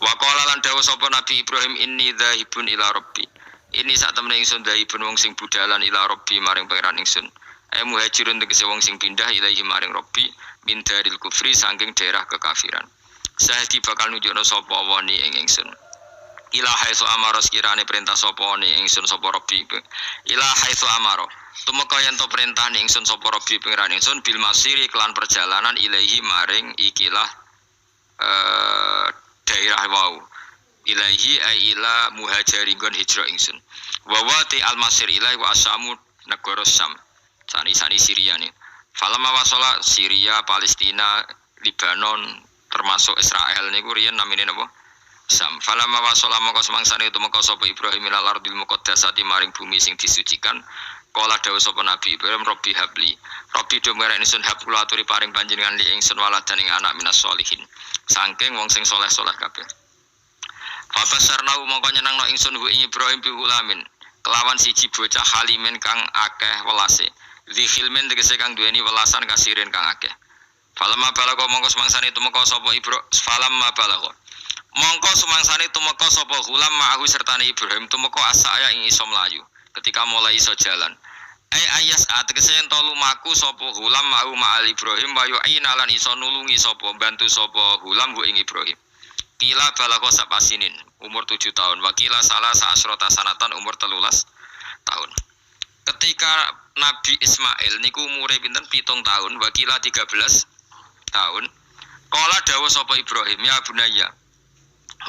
Wa qala lan dawuh sapa Nabi Ibrahim inni dzahibun ila rabbi. Ini sak temene ingsun dzahibun wong sing budhalan ila rabbi maring pangeran ingsun. Muhajirun tegese wong sing pindah ilahi maring rabbi min daril kufri saking daerah kekafiran. Sahdi bakal nunjukno sapa wani ing ingsun. Ila haitsu amara sekirane perintah sapa wani ingsun sapa rabbi. Ila haitsu amara tumeka yen to perintah ning ingsun sapa rabbi pangeran ingsun bil masiri kelan perjalanan ilahi maring ikilah daerah wau. Ilahi ay ila muhajirin hijrah ingsun. Wa wati al-masir ilahi wa asamu negara Sam. Sani Syria nih. Falamma wasala Syria, Palestina, Libanon termasuk Israel niku riyen namine napa? Sam. Falamma wasala mongko semangsane tumeka sapa Ibrahim ilal ardil muqaddasati maring bumi sing disucikan. Kala dawuh sapa Nabi Ibrahim Rabbi habli. Rabbi do merek ingsun hab kula aturi paring panjenengan li ingsun waladan ing anak minas solihin. Saking wong sing saleh-saleh kabeh. Fabasarna mongko nyenengno ingsun hu ing Ibrahim bi ulamin. Kelawan siji bocah halimin kang akeh welase. Dzihilmin tegese kang duweni welasan kasirin kang akeh. Falamma balagha mongko semangsane tumeka sapa Ibrahim falamma balagha. Mongko semangsane tumeka sapa hulam ma'ahu sertane Ibrahim tumeka asaya ing iso mlayu. Ketika mulai iso jalan. Ayas tegese ento lumaku sapa hulam ma'ahu ma'al Ibrahim wa yu'ina lan iso nulungi sapa bantu sapa hulam hu ing Ibrahim. Kila balagha sapasinin umur 7 tahun, wakila salah sa'asrota sanatan umur 13 tahun. Ketika Nabi Ismail niku umure pinten 7 tahun, wakila 13 tahun. Kala dawuh sapa Ibrahim, ya bunayya.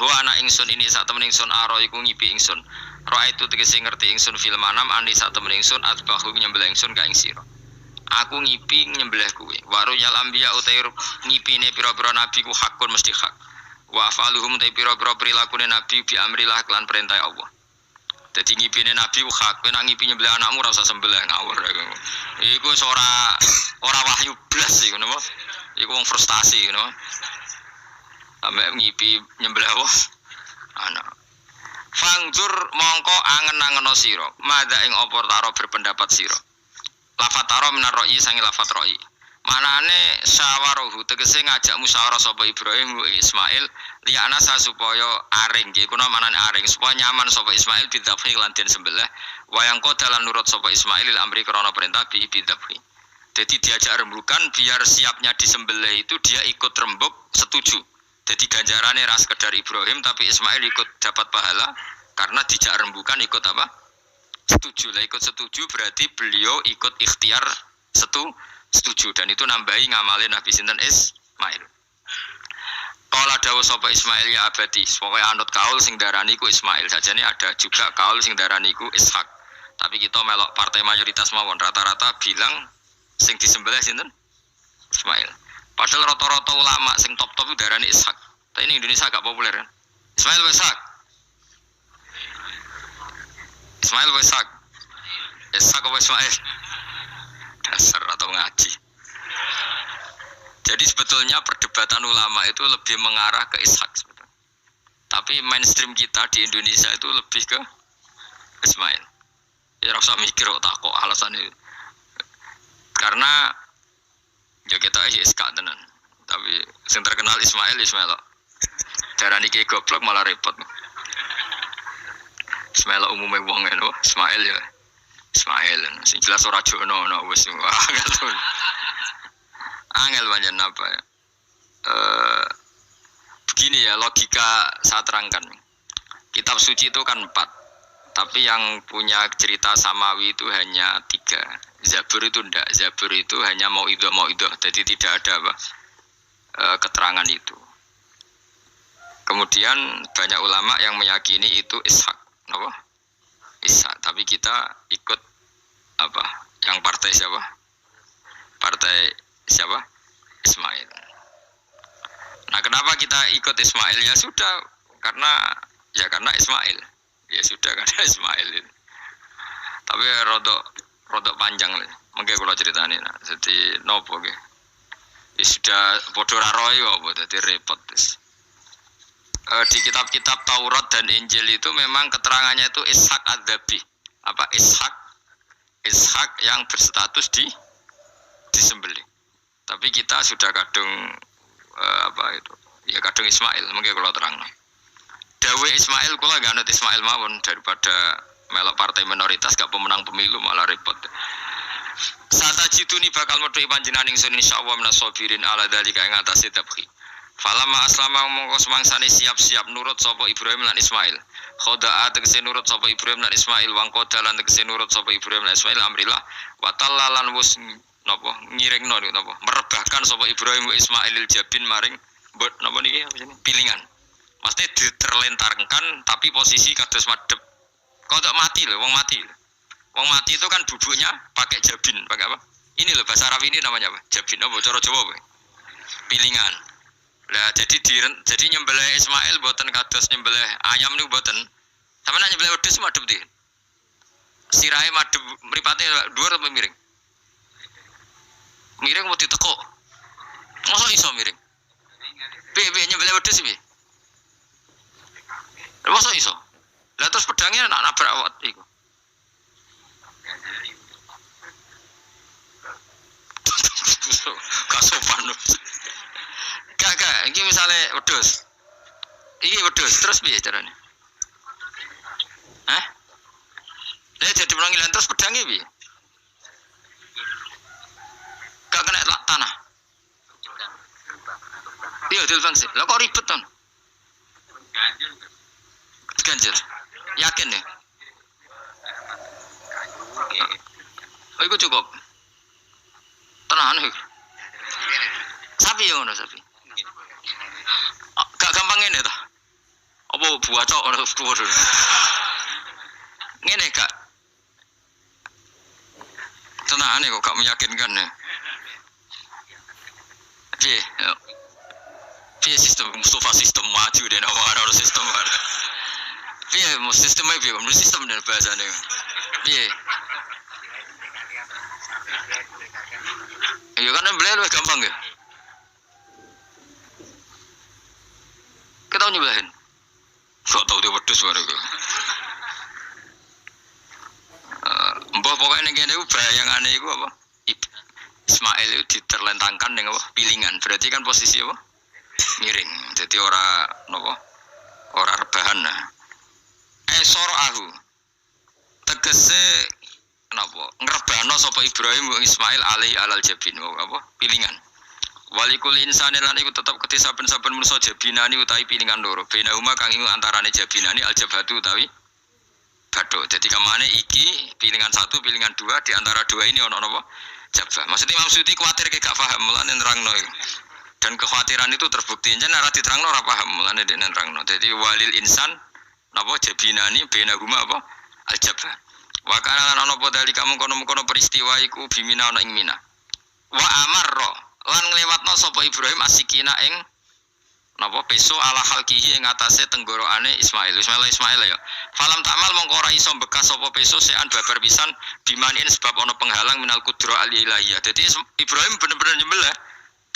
Ho anak ingsun ini sak temen ingsun aro iku ngipi ingsun. Ro itu tegese ngerti ingsun film manam ani sak temen ingsun atbahu nyembelih ingsun ka ing sira. Aku ngipi nyembelih kuwe. Waru yal anbiya utair ngipine pira-pira nabi ku hakun mesti hak. Wa afaluhum ta pira-pira prilakune nabi bi amrillah lan perintah Allah. Dadi ngipine nabi ku hak, nek ngipi nyembelih anakmu ora usah sembelih ngawur. Iku ora wahyu blas iku napa? Iku wong frustasi ngono. Ambek ngipi nyembelih Allah anak. Fangzur mongko angen-angeno sira, madha ing apa taro berpendapat sira. Lafat taro minar roi sangi lafat roi. Manane syawaruhu tegese ngajak musyawarah sapa Ibrahim Ismail liyana supaya aring nggih kuna manane aring supaya nyaman sapa Ismail bidzabhi lan den sembelih wayang kodalan nurut sapa Ismail amri krana perintah bidzabhi. Jadi diajak rembukan biar siapnya disembelih itu dia ikut rembuk setuju. Jadi ganjarannya ras sekedar Ibrahim tapi Ismail ikut dapat pahala karena dijak rembukan ikut apa? Setuju. Lah ikut setuju berarti beliau ikut ikhtiar setuju dan itu nambahi ngamalin Nabi sinten Ismail. Kala dawuh sapa Ismail ya abadi, pokoke anut kaul sing darani ku Ismail. Sajane ada juga kaul sing darani ku Ishak. Tapi kita melok partai mayoritas mawon rata-rata bilang sing disembelih sinten? Ismail. Padahal rata-rata ulama sing top-top itu darani Ishak. Tapi ini Indonesia agak populer kan. Ismail wa Ishak. Ismail wa Ishak. Ishak wa Ismail. Dasar atau ngaji. Jadi sebetulnya perdebatan ulama itu lebih mengarah ke Ishak sebetulnya. Tapi mainstream kita di Indonesia itu lebih ke Ismail. Ya rasa mikir kok alasan itu. Karena ya kita Ishak tenan. Tapi yang terkenal Ismail. Darani ki goblok malah repot. Ismail umumnya wong ngono, Ismail ya. Ismail, sing jelas ora jono wis angel pancen apa ya. Begini ya logika saya terangkan. Kitab suci itu kan 4. Tapi yang punya cerita samawi itu hanya 3. Zabur itu ndak. Zabur itu hanya mauidhah. Jadi tidak ada apa keterangan itu. Kemudian banyak ulama yang meyakini itu Ishak. Apa? Ishak. Tapi kita ikut apa? Yang partai siapa? Partai siapa? Ismail. Nah, kenapa kita ikut Ismail? Ya sudah, karena Ismail. Ya sudah karena Ismail. Tapi rodok panjang lah. Mungkin kalau ceritanya, nah. Jadi nopo ge. Ya sudah bodoh raroy apa? Jadi repot. Di kitab-kitab Taurat dan Injil itu memang keterangannya itu Ishak Adzabi. Apa Ishak yang berstatus disembelih. Tapi kita sudah kadung apa itu? Ya kadung Ismail, mungkin kalau terang. Dawe Ismail kula gak anut Ismail mawon daripada melok partai minoritas gak pemenang pemilu malah repot. Sata jituni bakal metu panjenengan ingsun insyaallah menasabirin ala dalika ing atase tabki. Falamma aslama mongko semangsane siap-siap nurut sapa Ibrahim lan Ismail. Khoda'a tegese nurut sapa Ibrahim lan Ismail wangko dalan tegese nurut sapa Ibrahim lan Ismail amrillah wa tallalan wus napa ngiringno napa merebahkan sapa Ibrahim wa Ismailil jabin maring napa niki pilingan. Mesti diterlentarkan tapi posisi kados madhep. Kodok mati lho, wong mati. Wong mati itu kan bubuknya pakai jabin, pakai apa? Ini loh bahasa Arab ini namanya apa? Jabin apa cara Jawa apa? Pilingan. Lah jadi nyembelih Ismail boten kados nyembelih ayam niku boten. Sampeyan nyembelih wedhus madhep ndi? Sirahe madhep mripate dhuwur apa miring? Miring mau ditekuk. Mosok iso miring? Piye nyembelih wedhus piye? Mosok iso? Lah terus pedangnya nak nabrak awak iku. Gak sopan. Gak, ini misalnya wedhus. Iki wedhus, terus piye carane? Hah? Lah jadi penanggilan terus pedangnya piye? Gak kena tanah. Iya, dilfang sih. Lah kok ribet ton? Ganjil. Yakin ya? Oh, itu cukup. Tenahan iki. Sapi ya ngono sapi. Gak gampang ngene ta. Apa buacok ora dhuwur. Ngene gak. Tenane kok gak meyakinkan ya. Piye? Piye sistem Mustafa sistem maju den ora sistem. Piye sistemnya piye? Menurut sistem dan bahasane. Piye? Ya kan nyembelih lebih gampang ya. Kita nyembelihin. Gak tau dia wedhus bareng iku. Mbah pokoknya ngene iku bayangane iku apa? Ismail itu diterlentangkan dengan apa? Pilingan. Berarti kan posisi apa? Miring. Jadi ora napa? Ora rebahan. Soro'ahu tegese napa ngrebano sapa Ibrahim wa Ismail alaihi alal jabin apa pilingan walikul insani lan iku tetep kedhe saben-saben manusa jabinani utawi pilingan loro benahuma kang iku antarane jabinani aljabatu utawi badho dadi kamane iki pilingan satu pilingan dua di antara dua ini ono napa jabah maksudnya Imam Suyuti kuwatir gak paham mulane nerangno dan kekhawatiran itu terbukti yen ora diterangno ora paham mulane dene nerangno dadi walil insan napa jabinani benahuma apa aljabah wa kana lan ana apa dalika mengkono-mengkono peristiwa iku bimina ana ing Mina wa amarra lan nglewatno sapa Ibrahim asikina ing napa peso ala halkihi ing atase tenggorokane Ismail ya falam takmal mongko ora iso bekas sapa peso sean babar pisan bimanin sebab ana penghalang minal kudra alilahiyah dadi Ibrahim bener-bener nyembelih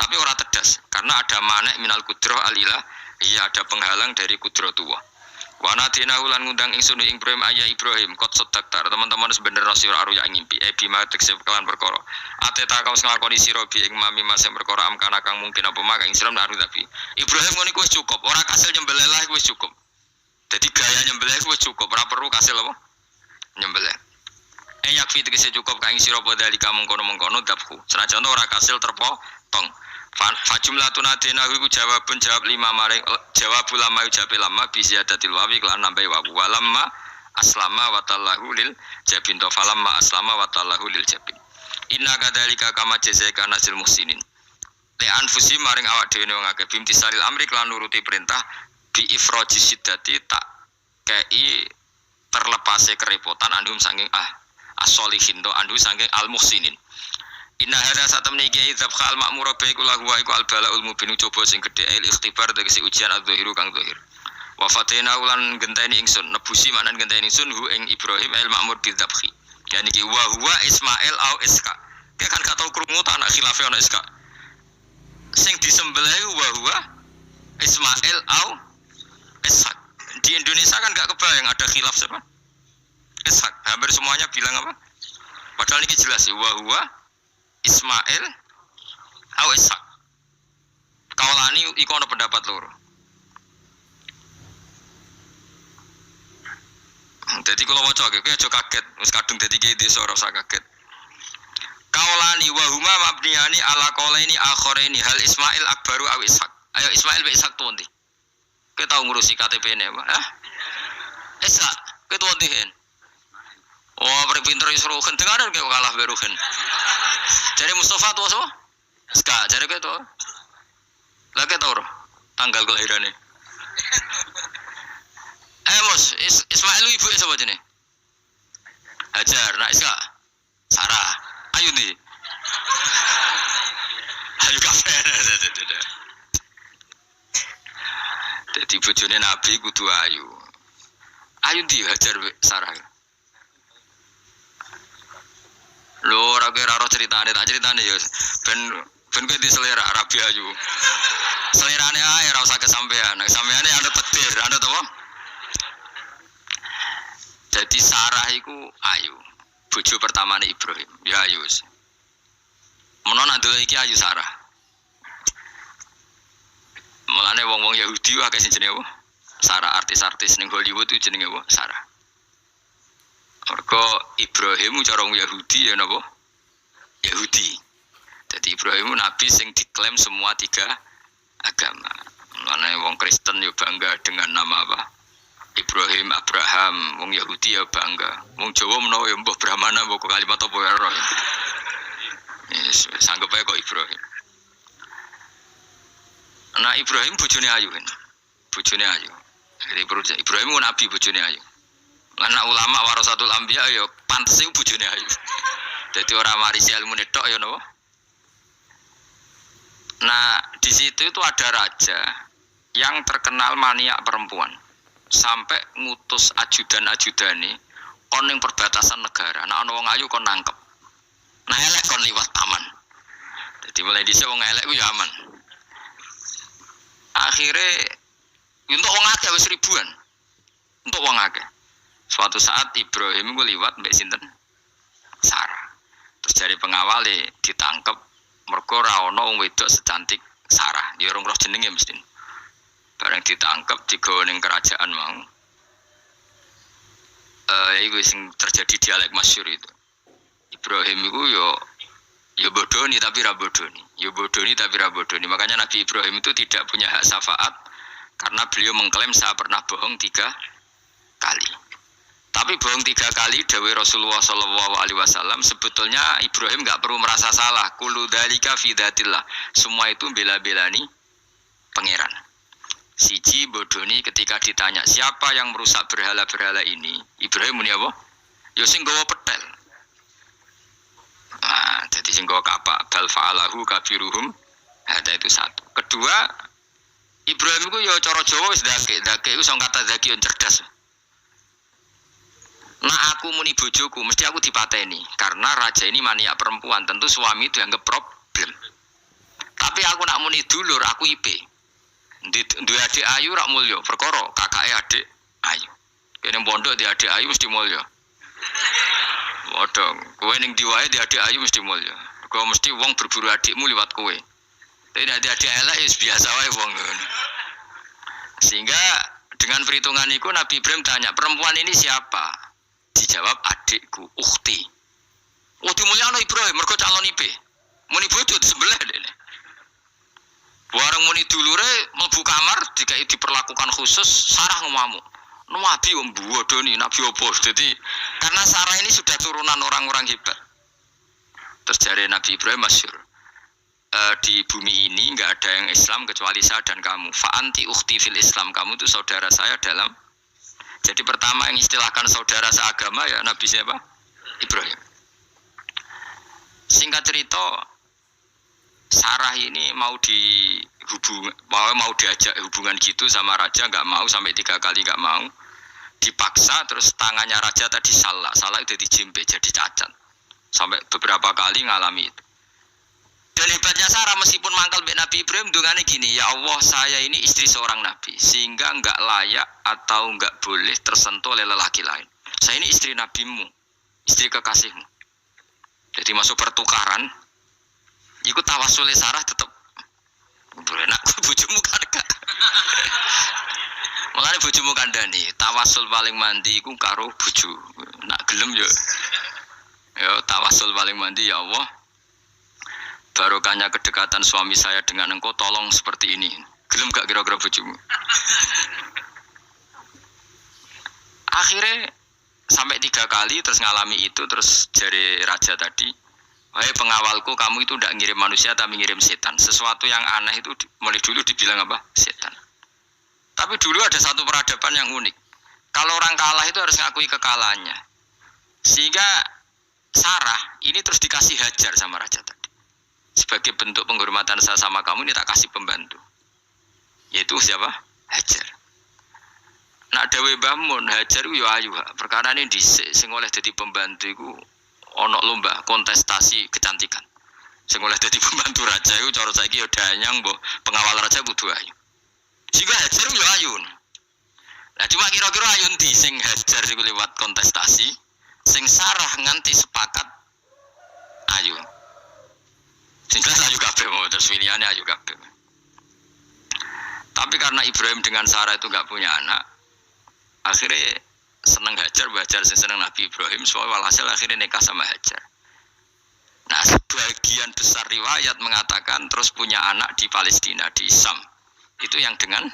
tapi ora tedas karena ada manek minal kudra alilahiyah ada penghalang dari kudratullah. Wana dina ulan ngundang ingsun ing Ibrahim ayah Ibrahim kot sedaktar teman-teman sebenarnya sira aruya ngimpi bima tekse kelan perkara ateta kaos nglakoni sira bi ing mami mas perkara amkana kang mungkin apa mak ing Islam aru tapi Ibrahim ngono iku wis cukup ora kasil nyembelih lah iku wis cukup dadi gaya nyembelih iku wis cukup ora perlu kasil apa nyembelih yakfi tekse cukup kang sira padha dalika mengkono-mengkono dabku senajan ora kasil terpotong Fajumlatun adenahu iku jawab lima maring jawab ulama jawab lama bisyadatil wawi kelan nambahi wawu walamma aslama wa tallahu lil jabin to falamma aslama wa tallahu lil jabin inna kadzalika kama jazaika nasil muhsinin li anfusi maring awak dhewe wong akeh bimtisalil amri kelan nuruti perintah bi ifraji siddati tak kei terlepase kerepotan andum saking as-solihin to andu saking al muhsinin. Inna hadza satamni iki dzabqa al ma'mur bi kula huwa iku al balaul mubin coba sing gedhe il ikhtibar tegese ujian adzahiru kang zahir. Wa fatina ulan genteni ingsun nebusi manan genteni ingsun hu ing Ibrahim al ma'mur bi dzabhi. Yani iki wa huwa Ismail au Iska. Dia kan gak tau krungu ta anak khilafe ana Iska. Sing disembelih wa huwa Ismail au Ishak. Di Indonesia kan gak kebayang ada khilaf siapa? Ishak. Hampir semuanya bilang apa? Padahal ini jelas ya wa huwa Ismail au Ishak. Kaulani iku ana pendapat loro. Jadi kalau waca kowe aja kaget, wis kadung dadi kiai desa ora usah kaget. Kaulani wa huma mabniyani ala qaulaini akharaini hal Ismail akbaru aw Ishaq. Ayo Ismail be Ishaq tuh ndi? Kowe tau ngurusi KTP-ne, Pak? Hah? Ishaq, kowe tuh ndi hen? Oh, paling pinter iso ruhen dengaran kowe kalah be ruhen. Jare Mustafa tuh so? Ska, jare kowe tuh. Lah kowe tau ora tanggal kelahirane? Mus, Ismail ibu sapa jenenge? Hajar, nak Ishaq. Sarah. Ayu ndi? Ayu kafe. Jadi bojone Nabi kudu ayu. Ayu ndi Hajar Sarah. Lho ora kira ceritane, tak ceritane ya ben kowe di selera Arabi ayu. Selerane ae ora usah kesampean. Kesampeane anu petir, anu apa? Jadi Sarah iku ayu. Bojo pertamane Ibrahim. Ya ayu wis. Menawa ndelok iki ayu Sarah. Mulane wong-wong Yahudi wae sing jenenge apa? Sarah, artis-artis ning Hollywood itu jenenge apa? Sarah. Mergo Ibrahim cara wong Yahudi ya napa? Yahudi. Jadi Ibrahim nabi sing diklaim semua tiga agama. Mulane wong Kristen yo bangga dengan nama apa? Ibrahim, Abraham, wong Yahudi ya bangga. Wong Jawa menawa ya mbah Brahmana mbok kalimat apa ya ora. Yes, sanggup ae kok Ibrahim. Nah Ibrahim bojone ayu kan. Bojone ayu. Jadi Ibrahim nabi bojone ayu. Anak ulama warasatul anbiya ya pantes iku bojone ayu. Dadi ora marisi ilmune tok ya napa. Nah, di situ itu ada raja yang terkenal maniak perempuan. Sampai ngutus ajudan-ajudane kon ning perbatasan negara. Nek ana wong ayu kon nangkep. Nah elek kon liwat taman. Jadi mulai dhisik wong elek ku ya aman. Akhire untuk wong akeh wis ribuan. Untuk wong akeh. Suatu saat Ibrahim ku liwat mbek sinten? Sarah. Terus dari pengawale ditangkep mergo ora ana wong wedok secantik Sarah. Ya ora roh jenenge mesti. Barang ditangkap digawa ning kerajaan mau. Iku sing terjadi dialek masyhur itu. Ibrahim iku yo bodoni tapi ra bodoni. Yo bodoni tapi ra bodoni. Makanya Nabi Ibrahim itu tidak punya hak syafaat karena beliau mengklaim saya pernah bohong 3 kali. Tapi bohong 3 kali dawuh Rasulullah sallallahu alaihi wasallam sebetulnya Ibrahim enggak perlu merasa salah. Kullu dzalika fi dzatillah. Semua itu bela-belani pangeran. Siji bodoni ketika ditanya siapa yang merusak berhala-berhala ini, Ibrahim muni apa? Ya sing gawa petel. Nah, jadi sing gawa kapak bal fa'alahu kabiruhum. Ada itu satu. Kedua, Ibrahim itu ya cara Jawa wis dake iku sing kata zaki yang cerdas. Nah aku muni bojoku mesti aku dipateni karena raja ini maniak perempuan, tentu suami itu dianggap problem. Tapi aku nak muni dulur aku IP. Duwe adik ayu rak mulya, perkara kakake adik ayu. Kene pondok di adik ayu mesti mulya. Waduh, kowe ning diwae di adik ayu mesti mulya. Kowe mesti wong berburu adikmu liwat kowe. Tapi nek adik elek wis biasa wae wong ngono. Sehingga dengan perhitungan itu Nabi Ibrahim tanya, perempuan ini siapa? Dijawab adikku, ukhti. Oh dimulyakno Ibrahim mergo calon IP. Muni bojo sebelah dene. Warang muni dulure mlebu kamar dikai diperlakukan khusus Sarah ngamuk. Nabi wong bodoni nabi opo. Jadi karena Sarah ini sudah turunan orang-orang hebat. Terus dari Nabi Ibrahim masyhur. Di bumi ini enggak ada yang Islam kecuali saya dan kamu. Fa anti ukhti fil Islam. Kamu itu saudara saya dalam. Jadi pertama yang istilahkan saudara seagama ya Nabi siapa? Ibrahim. Singkat cerita Sarah ini mau diajak hubungan gitu sama raja, nggak mau, sampai 3 kali nggak mau, dipaksa, terus tangannya raja tadi salah itu dijimpe jadi cacat, sampai beberapa kali ngalami itu. Dan hebatnya Sarah meskipun mangkal mbek Nabi Ibrahim dungane gini, ya Allah saya ini istri seorang nabi sehingga nggak layak atau nggak boleh tersentuh oleh lelaki lain. Saya ini istri nabimu, istri kekasihmu. Jadi masuk pertukaran. Iku tawasule Sarah tetep boleh nak bojomu kan gak. Mulane bojomu kandhani, tawasul paling mandi iku karo bojo. Nak gelem ya tawasul paling mandi ya Allah. Barokahnya kedekatan suami saya dengan engkau tolong seperti ini. Gelem gak kira-kira bojomu? Akhirnya sampai 3 kali terus ngalami itu terus jari raja tadi, wahai pengawalku kamu itu tidak ngirim manusia tapi ngirim setan. Sesuatu yang aneh itu mulai dulu dibilang apa? Setan. Tapi dulu ada satu peradaban yang unik. Kalau orang kalah itu harus ngakui kekalahannya. Sehingga Sarah ini terus dikasih Hajar sama raja tadi. Sebagai bentuk penghormatan saya sama kamu ini tak kasih pembantu. Yaitu siapa? Hajar. Nak dawe Bamun Hajar yo ayu. Perkara ini dhisik sing oleh dadi pembantu iku ana lomba kontestasi kecantikan. Sing oleh dadi pembantu raja iku cara saiki yo danyang mbok pengawal raja kudu ayu. Jika Hajar yo ayu. Nah cuma kira-kira ayu ndi sing Hajar iku lewat kontestasi, sing Sarah nganti sepakat ayu. Sing ayu kabeh terus pilihane ayu kabeh. Tapi karena Ibrahim dengan Sarah itu enggak punya anak, akhirnya seneng Hajar, Hajar seneng Nabi Ibrahim, soalnya walhasil akhirnya nikah sama Hajar. Nah, sebagian besar riwayat mengatakan terus punya anak di Palestina, di Sam. Itu yang dengan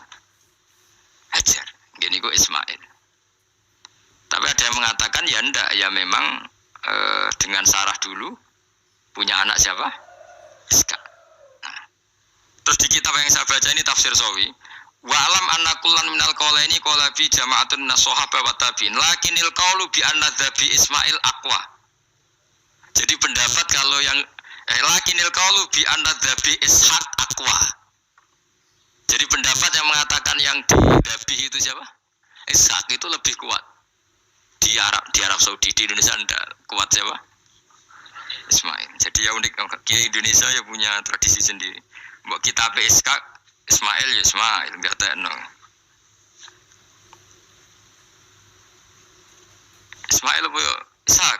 Hajar. Gini kok Ismail. Tapi ada yang mengatakan ya enggak, ya memang dengan Sarah dulu punya anak siapa? Iska. Nah, terus di kitab yang saya baca ini tafsir Sawi. Wa alam anna kullan minal qawlaini qala bi jama'atun minas sahabah wa tabi'in lakinil qawlu bi anna dzabi Ismail aqwa. Jadi pendapat kalau yang lakinil qawlu bi anna dzabi Ishaq aqwa. Jadi pendapat yang mengatakan yang didabih itu siapa? Ishaq itu lebih kuat. Di Arab Saudi, di Indonesia enggak kuat siapa? Ismail. Jadi ya unik, Indonesia ya punya tradisi sendiri. Mbok kitab Ishaq Ismail ya Ismail, enggak tekno. Ismail apa ya? Ishak.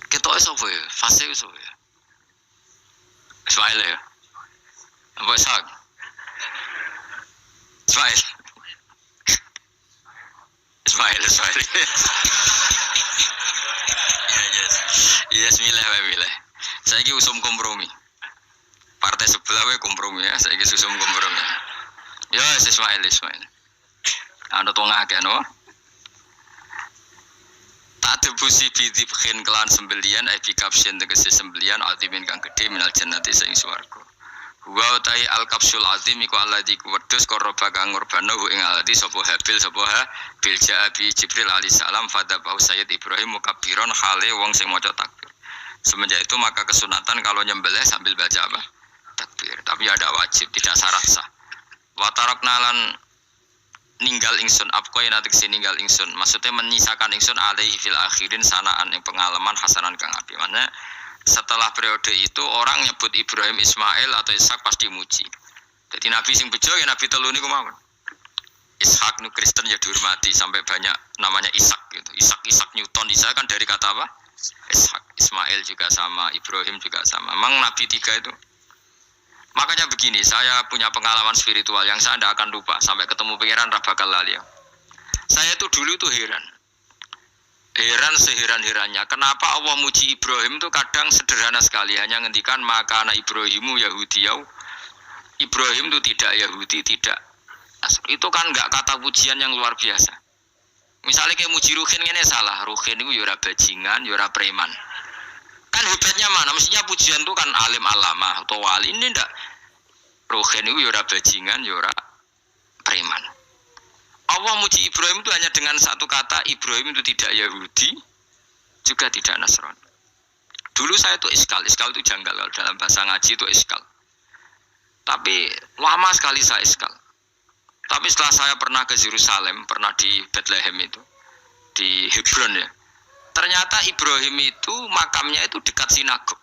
Ketok sapa ya? Fase sapa ya? Ismail ya. Apa Ishak? Ismail. Ismail. Yes, milih. Saya ini usum kompromi. Partai sebelah we kompromi ya. Saya ini usum kompromi. Ya, Ismail. Anu tengah kan, no? Tak tebusi bidibkhin kelan sembelian, bikapsin tegesi sembelian, altimin kang gede minal jannati saing swarga. Wa utai al kapsul azim iku alladzi kuwedhus korba kang ngorbano ing alladzi sapa Habil bil jaabi Jibril alaihi salam fadabau Sayyid Ibrahim mukabbiron hale wong sing maca takbir. Semenjak itu maka kesunatan kalau nyembelih sambil baca apa? Takbir. Tapi ada wajib, tidak syarat sah. Wa tarakna lan ninggal ingsun apkoy natik ninggal ingsun. Maksudnya menyisakan ingsun alaihi fil akhirin sanaan yang pengalaman hasanan kang api. Maknanya setelah periode itu orang nyebut Ibrahim Ismail atau Ishak pasti muji. Jadi Nabi sing bejo ya Nabi telu niku mawon. Ishak nu Kristen ya dihormati sampai banyak namanya Ishak gitu. Ishak Newton Ishak kan dari kata apa? Ishak. Ismail juga sama, Ibrahim juga sama. Memang Nabi 3 itu. Makanya begini, saya punya pengalaman spiritual yang saya tidak akan lupa sampai ketemu pangeran ra bakal lali. Saya itu dulu tuh heran seheran-herannya kenapa Allah muji Ibrahim itu kadang sederhana sekali, hanya ngendikan maka anak Ibrahimu Yahudiyau. Ibrahim itu tidak Yahudi, tidak itu kan enggak kata pujian yang luar biasa. Misalnya kayak muji Ruhin ini salah, Ruhin itu yura bajingan, yura preman. Kan hebatnya mana? Mestinya pujian itu kan alim alama atau wali, ini ndak. Ruhin itu yura bajingan, yura preman. Allah muji Ibrahim itu hanya dengan satu kata, Ibrahim itu tidak Yahudi, juga tidak Nasrani. Dulu saya itu iskal itu janggal, dalam bahasa ngaji itu iskal. Tapi lama sekali saya iskal. Tapi setelah saya pernah ke Yerusalem, pernah di Bethlehem itu, di Hebron ya. Ternyata Ibrahim itu makamnya itu dekat sinagog.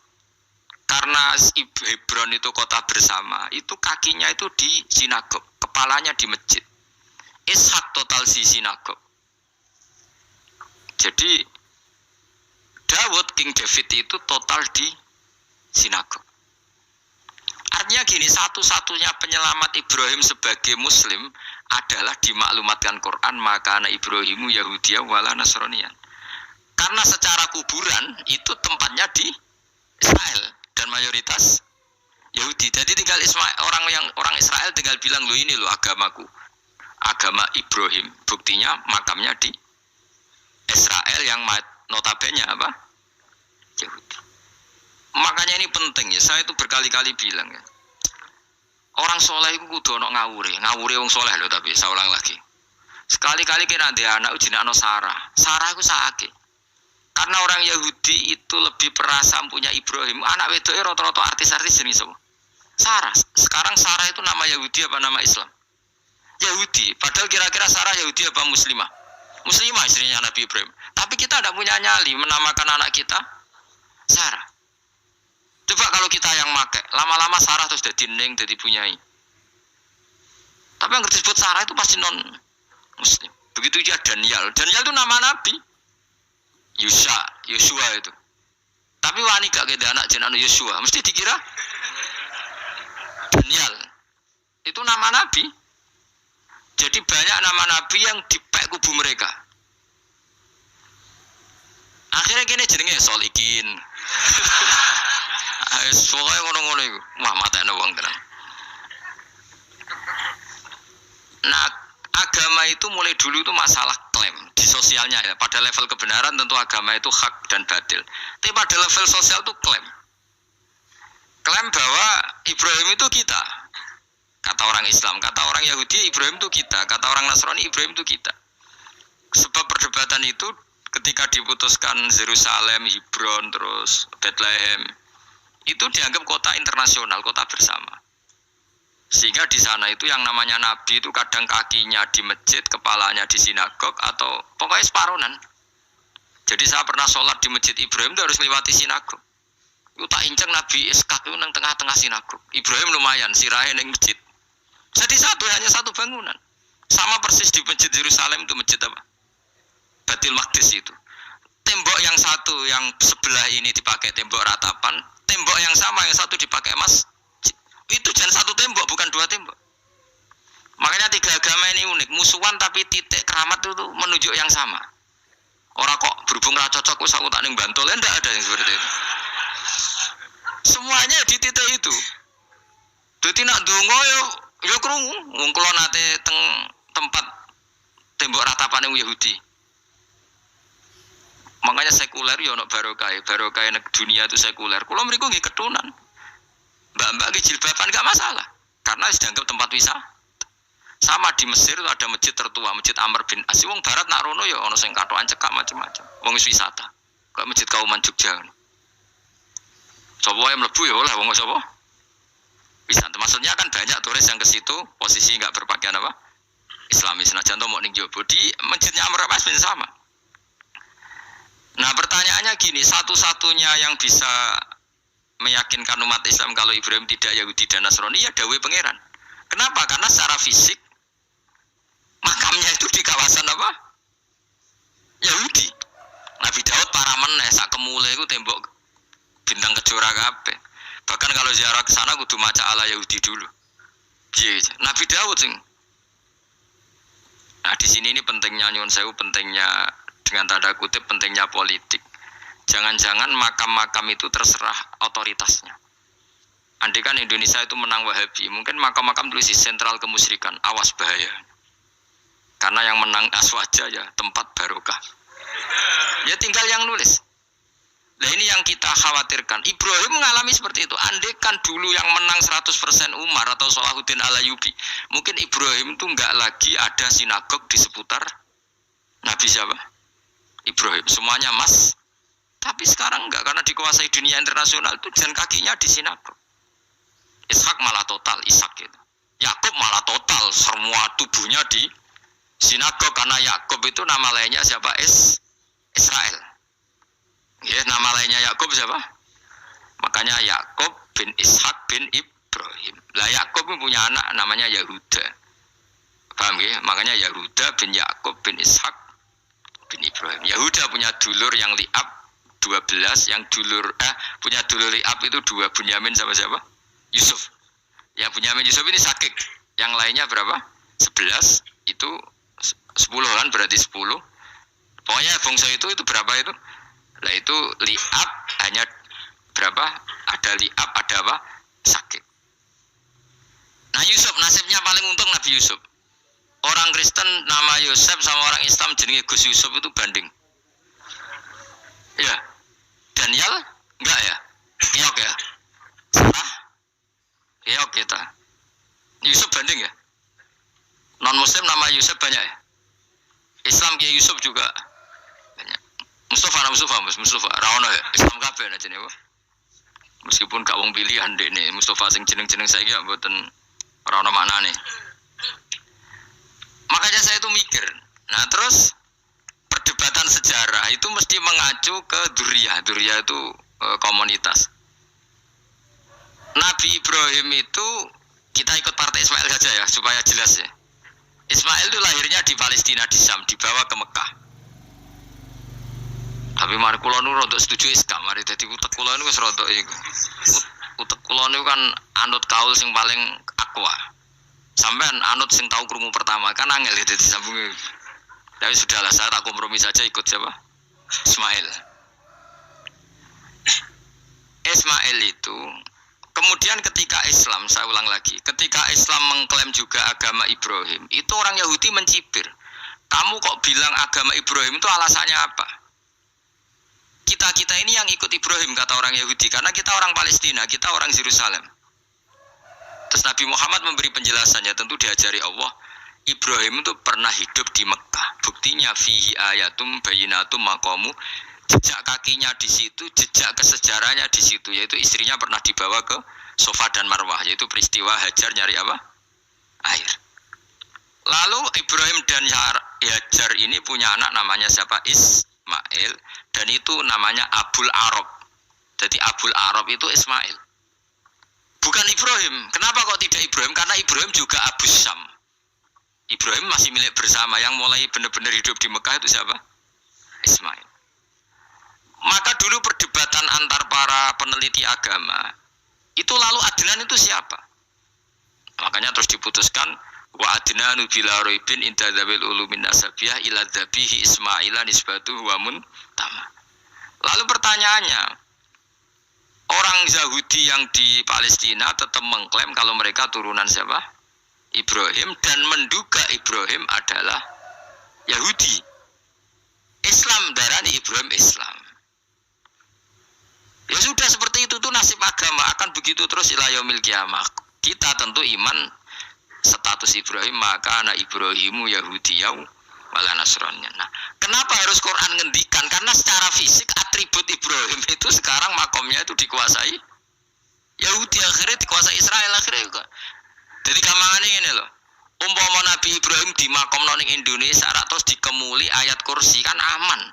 Karena Hebron itu kota bersama, itu kakinya itu di sinagog, kepalanya di masjid. Ishak total si sinagog. Jadi King David itu total di sinagog. Artinya gini, satu-satunya penyelamat Ibrahim sebagai Muslim adalah dimaklumatkan Quran, maka anak Ibrahimu Yahudiyah wala Nasraniyan. Karena secara kuburan itu tempatnya di Israel dan mayoritas Yahudi. Jadi tinggal orang Israel tinggal bilang, lo ini lo agamaku, agama Ibrahim. Buktinya makamnya di Israel yang notabene apa? Yahudi. Makanya ini penting ya, saya itu berkali-kali bilang ya. Orang soleh itu kudu ono ngawure wong soleh lho, tapi saya ulang lagi. Sekali-kali kena dia anak ujinakno Sarah itu sakit. Karena orang Yahudi itu lebih perasa punya Ibrahim. Anak wedoknya rata-rata artis-artis jenis apa? Sarah. Sekarang Sarah itu nama Yahudi apa nama Islam? Yahudi. Padahal kira-kira Sarah Yahudi apa Muslimah? Muslimah istrinya Nabi Ibrahim. Tapi kita tidak punya nyali menamakan anak kita Sarah. Coba kalau kita yang make, lama-lama Sarah terus jadi neng, jadi punyai. Tapi yang disebut Sarah itu pasti non Muslim. Begitu juga Daniel. Daniel itu nama Nabi. Yosua itu. Tapi wani gak keda anak jenenge Yosua, mesti dikira Daniel. Itu nama Nabi. Jadi banyak nama Nabi yang dipek kubu mereka. Akhirnya gini jenenge Solikin. Pokoknya ngono-ngono itu. Wah, matanya wong tenan. Nah, agama itu mulai dulu itu masalah klaim di sosialnya ya. Pada level kebenaran tentu agama itu hak dan batil. Tapi pada level sosial itu klaim. Klaim bahwa Ibrahim itu kita. Kata orang Islam, kata orang Yahudi Ibrahim itu kita, kata orang Nasrani Ibrahim itu kita. Sebab perdebatan itu ketika diputuskan Yerusalem, Hebron, terus Bethlehem, itu dianggap kota internasional, kota bersama. Sehingga di sana itu yang namanya Nabi itu kadang kakinya di masjid, kepalanya di sinagog, atau pokoknya separonan. Jadi saya pernah sholat di masjid Ibrahim itu harus melewati sinagog. Itu tak inceng Nabi Ishak itu nang tengah-tengah sinagog. Ibrahim lumayan, sirahe nang masjid. Jadi hanya satu bangunan. Sama persis di masjid Yerusalem itu masjid apa? Baitul Maqdis itu. Tembok yang satu yang sebelah ini dipakai tembok ratapan, tembok yang sama yang satu dipakai masjid. Itu jangan satu tembok, bukan dua tembok. Makanya tiga agama ini unik, musuhan tapi titik keramat itu menunjuk yang sama. Orang kok berhubung ra cocok wis aku tak ning Bantul, enggak ada yang seperti itu. Semuanya di titik itu. Dadi nak ndonga yo krungu, wong kula nate teng tempat tembok ratapane Yahudi. Makanya sekuler yo ono barokah dunia itu sekuler. Kula mriku nggih ketunan. Mbak-mbak nggih jilbaban enggak masalah karena dianggap tempat wisata. Sama di Mesir itu ada masjid tertua, Masjid Amr bin As. Wong barat nak rono ya ono sing katokan cekak macam-macam. Wong wisata. Kayak Masjid Kauman Jogja. Sopo yang mlebu ya oleh wong sapa? Wisata. Maksudnya kan banyak turis yang ke situ posisi enggak berpakaian apa? Islamis. Senajan to mau ning Jowo di Masjidnya Amr bin As sama. Nah, pertanyaannya gini, satu-satunya yang bisa meyakinkan umat Islam kalau Ibrahim tidak Yahudi dan Nasrani ya dawuh pangeran. Kenapa? Karena secara fisik makamnya itu di kawasan apa? Yahudi. Nabi Daud para meneh sak kemule iku tembok bintang kejora kabeh. Bahkan kalau ziarah ke sana kudu maca ala Yahudi dulu. Piye? Nabi Daud sing. Nah, di sini ini pentingnya nyuwun sewu, pentingnya dengan tanda kutip pentingnya politik. Jangan-jangan makam-makam itu terserah otoritasnya. Andai kan Indonesia itu menang Wahabi, mungkin makam-makam tulis sentral kemusyrikan, awas bahaya. Karena yang menang aswaja ya tempat barokah. Ya tinggal yang nulis. Nah ini yang kita khawatirkan. Ibrahim mengalami seperti itu. Andai kan dulu yang menang 100% Umar atau Salahuddin Al-Ayyubi, mungkin Ibrahim itu enggak lagi ada sinagog di seputar Nabi siapa? Ibrahim. Semuanya mas. Tapi sekarang enggak, karena dikuasai dunia internasional itu jalan kakinya di sinagog. Ishak malah total, Ishak gitu. Yakub malah total, semua tubuhnya di sinagog, karena Yakub itu nama lainnya siapa? Israel. Ya, nama lainnya Yakub siapa? Makanya Yakub bin Ishak bin Ibrahim. Lah Yakub punya anak namanya Yahuda. Paham ya? Makanya Yahuda bin Yakub bin Ishak bin Ibrahim. Yahuda punya dulur yang li'ab 12, yang punya dulur liab itu 2, Bunyamin sama siapa? Yusuf. Yang Bunyamin Yusuf ini sakit. Yang lainnya berapa? 11, itu 10 kan, berarti 10. Pokoknya bangsa itu berapa itu? Lah itu liab hanya berapa? Ada liab, ada apa? Sakit. Nah Yusuf nasibnya paling untung Nabi Yusuf. Orang Kristen nama Yusuf sama orang Islam jenenge Gus Yusuf itu banding. Ya. Daniel enggak ya? Keok ya? Salah? Keok kita. Yusuf banding ya? Non muslim nama Yusuf banyak ya? Islam Kiai Yusuf juga banyak. Mustafa Raono ya? Islam kabeh aja nih, meskipun gak wong pilihan dek nih Mustafa sing jeneng-jeneng saya gak mboten Raono maknane. Makanya saya itu mikir. Nah terus perdebatan sejarah itu mesti mengacu ke Duriyah. Duriyah itu komunitas. Nabi Ibrahim itu kita ikut partai Ismail saja ya supaya jelas ya. Ismail itu lahirnya di Palestina di Syam, dibawa ke Mekah. Tapi mari kula nu rada setuju Islam, mari dadi utek kula niku wis rada iku. Utek kula niku kan anut kaul sing paling akwa. Sampean anut sing tahu krungu pertama kan angel ya dadi sambungi. Tapi sudahlah saya tak kompromi saja ikut siapa? Ismail. Ismail itu kemudian ketika Islam, saya ulang lagi, ketika Islam mengklaim juga agama Ibrahim, itu orang Yahudi mencibir. Kamu kok bilang agama Ibrahim itu alasannya apa? Kita ini yang ikut Ibrahim, kata orang Yahudi, karena kita orang Palestina, kita orang Yerusalem. Terus Nabi Muhammad memberi penjelasannya, tentu diajari Allah, Ibrahim itu pernah hidup di Mekah. Buktinya fihi ayatum bayinatum maqamu, jejak kakinya di situ, jejak kesejarahnya di situ, yaitu istrinya pernah dibawa ke Safa dan Marwah, yaitu peristiwa Hajar nyari apa? Air. Lalu Ibrahim dan Hajar ini punya anak namanya siapa? Ismail, dan itu namanya Abul Arab. Jadi Abul Arab itu Ismail. Bukan Ibrahim. Kenapa kok tidak Ibrahim? Karena Ibrahim juga Abu Syam. Ibrahim masih milik bersama. Yang mulai benar-benar hidup di Mekah itu siapa? Ismail. Maka dulu perdebatan antar para peneliti agama itu lalu Adnan itu siapa? Makanya terus diputuskan wa adnanu bila roibin inda dzawil ulumin nasabiyah ila dzabihi Ismaila nisbatu wa muntama. Lalu pertanyaannya, orang Yahudi yang di Palestina tetap mengklaim kalau mereka turunan siapa? Ibrahim, dan menduga Ibrahim adalah Yahudi. Islam darani Ibrahim Islam. Ya sudah seperti itu tuh nasib agama akan begitu terus ila yaumil qiyamah. Kita tentu iman status Ibrahim, maka anak Ibrahimu Yahudiyau wala Nasrani. Nah, kenapa harus Quran ngendikan? Karena secara fisik atribut Ibrahim itu sekarang makomnya itu dikuasai Yahudi, akhirnya dikuasai Israel akhirnya juga. Jadi gampangane ngene lho. Umpama Nabi Ibrahim di makom ning Indonesia terus dikemuli ayat kursi kan aman.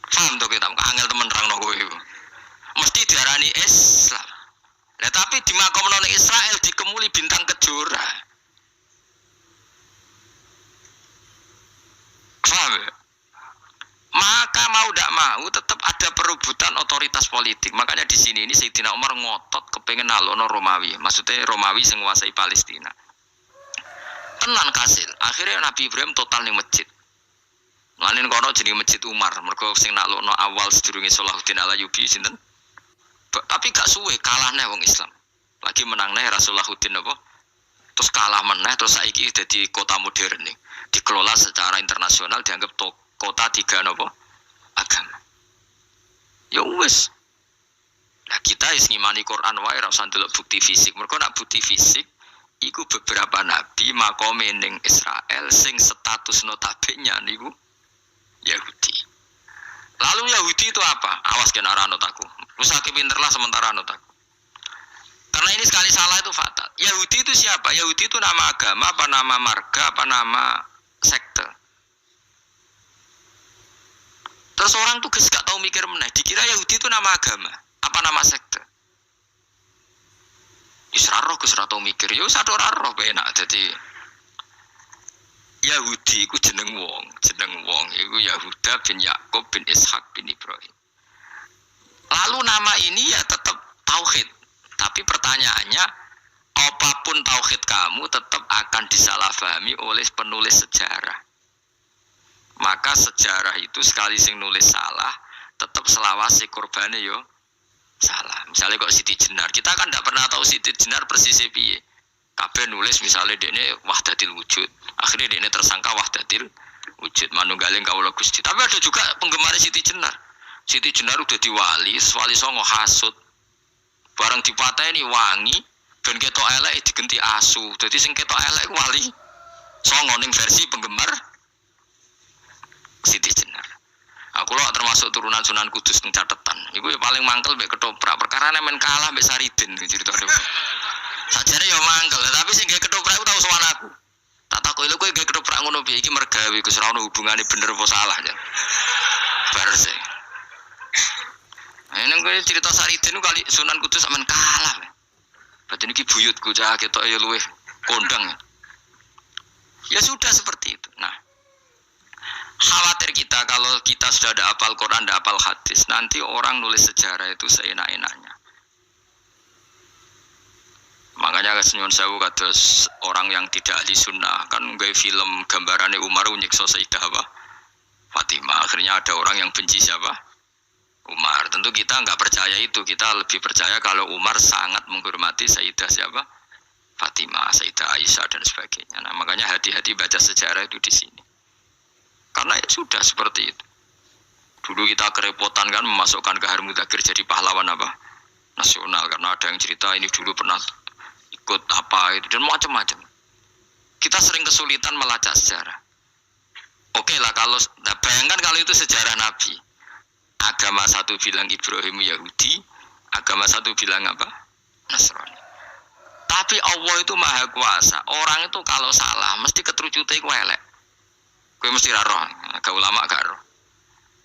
Paham to kita? Angel temen rangno kowe iku. Mesti diarani Islam. Nah, tapi di makom ning Israel dikemuli bintang kejora. Paham ya? Maka mau tidak mau tetap ada perebutan otoritas politik. Makanya di sini ini Sayyidina Umar ngotot kepengen nalono Romawi. Maksudnya Romawi yang menguasai Palestina. Tenan kasil. Akhirnya Nabi Ibrahim total ning masjid. Lanin kono jadi masjid Umar. Mergo sing nalono awal sedurunge Salahuddin Alayubi sinten? Tapi gak suwe kalah neh wong Islam. Lagi menang neh Rasulullahuddin apa? Terus kalah meneh terus saiki dadi kota modern nih. Dikelola secara internasional dianggap kota tiga nopo agama. Ya wis. Nah kita is ngimani Quran wae ora usah ndelok bukti fisik. Mergo nak bukti fisik iku beberapa nabi makome ning Israel sing status notabene niku Yahudi. Lalu Yahudi itu apa? Awas kena anut aku. Rusake pinterlah sementara anut aku. Karena ini sekali salah itu fatal. Yahudi itu siapa? Yahudi itu nama agama, apa nama marga, apa nama sekte. Terus orang tuh gak tahu mikir meneh. Dikira Yahudi itu nama agama, apa nama sekte. Isra-roh Gus ra tau mikir. Yo satu ora roh enak dadi Yahudi iku jeneng wong iku Yahuda bin Yakub bin Ishak bin Ibrahim. Lalu nama ini ya tetap tauhid. Tapi pertanyaannya, apapun tauhid kamu tetap akan disalahpahami oleh penulis sejarah. Maka sejarah itu sekali sing nulis salah, tetap selawase korbane yo salah. Misalnya kok Siti Jenar, kita kan tidak pernah tahu Siti Jenar persisnya piye. Kabeh nulis misalnya dekne wahdatil wujud, akhirnya dekne tersangka wahdatil wujud manunggaling kawula Gusti. Tapi ada juga penggemar Siti Jenar. Siti Jenar udah diwali, wali songo hasud. Barang dipateni wangi, ben ketok elek digenti asu. Dadi sing ketok elek wali songo ning versi penggemar Siti Jenar. Aku lo termasuk turunan Sunan Kudus ning catetan. Iku ya paling mangkel mek ketoprak. Perkara men kalah mek Saridin ceritane. Sajane ya mangkel, tapi sing gawe ketoprak ku tau sowan aku. Tak takoki lho kowe gawe ketoprak ngono piye iki mergawe Gus ora ono hubungane bener apa salah ya. Barse. Nang kowe cerita Saridin kali Sunan Kudus men kalah. Berarti niki buyutku cah ketok ya luweh kondang. Ya sudah seperti itu. Nah, khawatir kita kalau kita sudah ada hafal Quran, ada hafal hadis, nanti orang nulis sejarah itu seenak-enaknya. Makanya nyuwun sewu kados orang yang tidak ahli sunnah kan nggawe film gambarane Umar nyiksa Sayyidah apa? Fatimah. Akhirnya ada orang yang benci siapa? Umar. Tentu kita nggak percaya itu. Kita lebih percaya kalau Umar sangat menghormati Sayyidah siapa? Fatimah, Sayyidah Aisyah dan sebagainya. Nah, makanya hati-hati baca sejarah itu di sini. Karena ya sudah seperti itu. Dulu kita kerepotan kan memasukkan Kahar Mudzakkir jadi pahlawan apa? Nasional karena ada yang cerita ini dulu pernah ikut apa itu dan macam-macam. Kita sering kesulitan melacak sejarah. Oke lah kalau bayangkan kalau itu sejarah Nabi. Agama satu bilang Ibrahim Yahudi, agama satu bilang apa? Nasrani. Tapi Allah itu maha kuasa. Orang itu kalau salah mesti keterucute iku elek. Kowe mesti ra roh, agak ulama gak roh.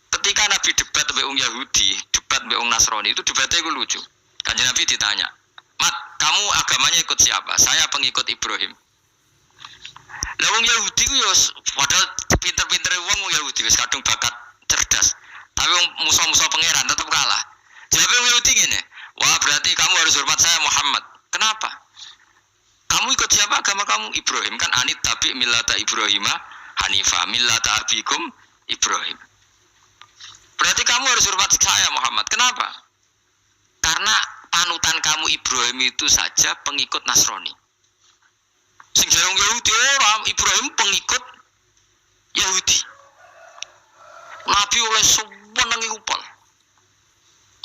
Ketika Nabi debat mbek Yahudi, debat mbek Nasrani itu debatnya iku lucu. Kanjeng Nabi ditanya, "Mat, kamu agamanya ikut siapa?" "Saya pengikut Ibrahim." Lah wong Yahudi ku yo padahal pinter-pinter wong Yahudi wis kadung bakat cerdas. Tapi wong musuh-musuh pangeran tetap kalah. Jadi wong Yahudi ngene, "Wah, berarti kamu harus hormat saya Muhammad." "Kenapa?" "Kamu ikut siapa agama kamu?" "Ibrahim." "Kan anit tabi millata Ibrahimah Hanifah millata abikum Ibrahim." "Berarti kamu harus hormat saya Muhammad." "Kenapa?" "Karena panutan kamu Ibrahim itu saja pengikut Nasrani." Sing jarang Yahudi orang Ibrahim pengikut Yahudi. Nabi oleh seneng upal.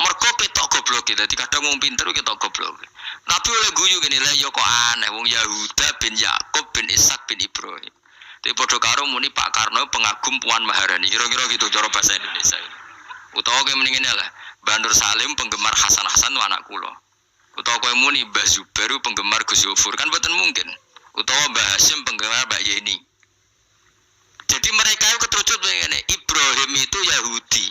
Mergo ketok goblok e. Dadi kadang wong pinter ketok goblok. Nabi oleh guyu ngene lha ya kok aneh wong Yahuda bin Yakub bin Ishak bin Ibrahim. Tapi padha karo muni Pak Karno pengagum Puan Maharani. Kira-kira gitu cara bahasa Indonesia. Utawa kowe mendingin lah, Mbah Nur Salim penggemar Hasan Hasan itu anak kula. Utawa kowe muni Mbah Zubair penggemar Gus Yufur, kan boten mungkin. Utawa Mbah Hasyim penggemar Mbak Yeni. Jadi mereka itu keterucut ngene, Ibrahim itu Yahudi.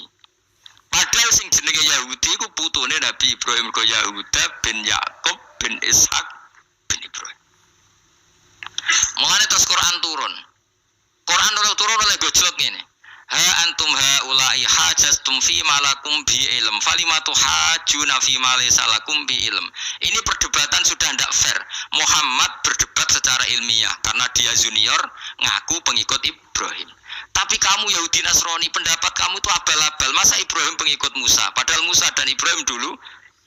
Padahal sing jenenge Yahudi iku putune Nabi Ibrahim kok Yahuda bin Yakub bin Ishak bin Ibrahim. Mulane terus Quran turun. Quran turun oleh gojlok ngene. Ha antum haula'i hajastum fi malakum bi ilm falimatu hajuna fi ma laysa lakum bi ilm. Ini perdebatan sudah tidak fair. Muhammad berdebat secara ilmiah karena dia junior ngaku pengikut Ibrahim. Tapi kamu Yahudi Nasrani pendapat kamu itu abal-abal. Masa Ibrahim pengikut Musa? Padahal Musa dan Ibrahim dulu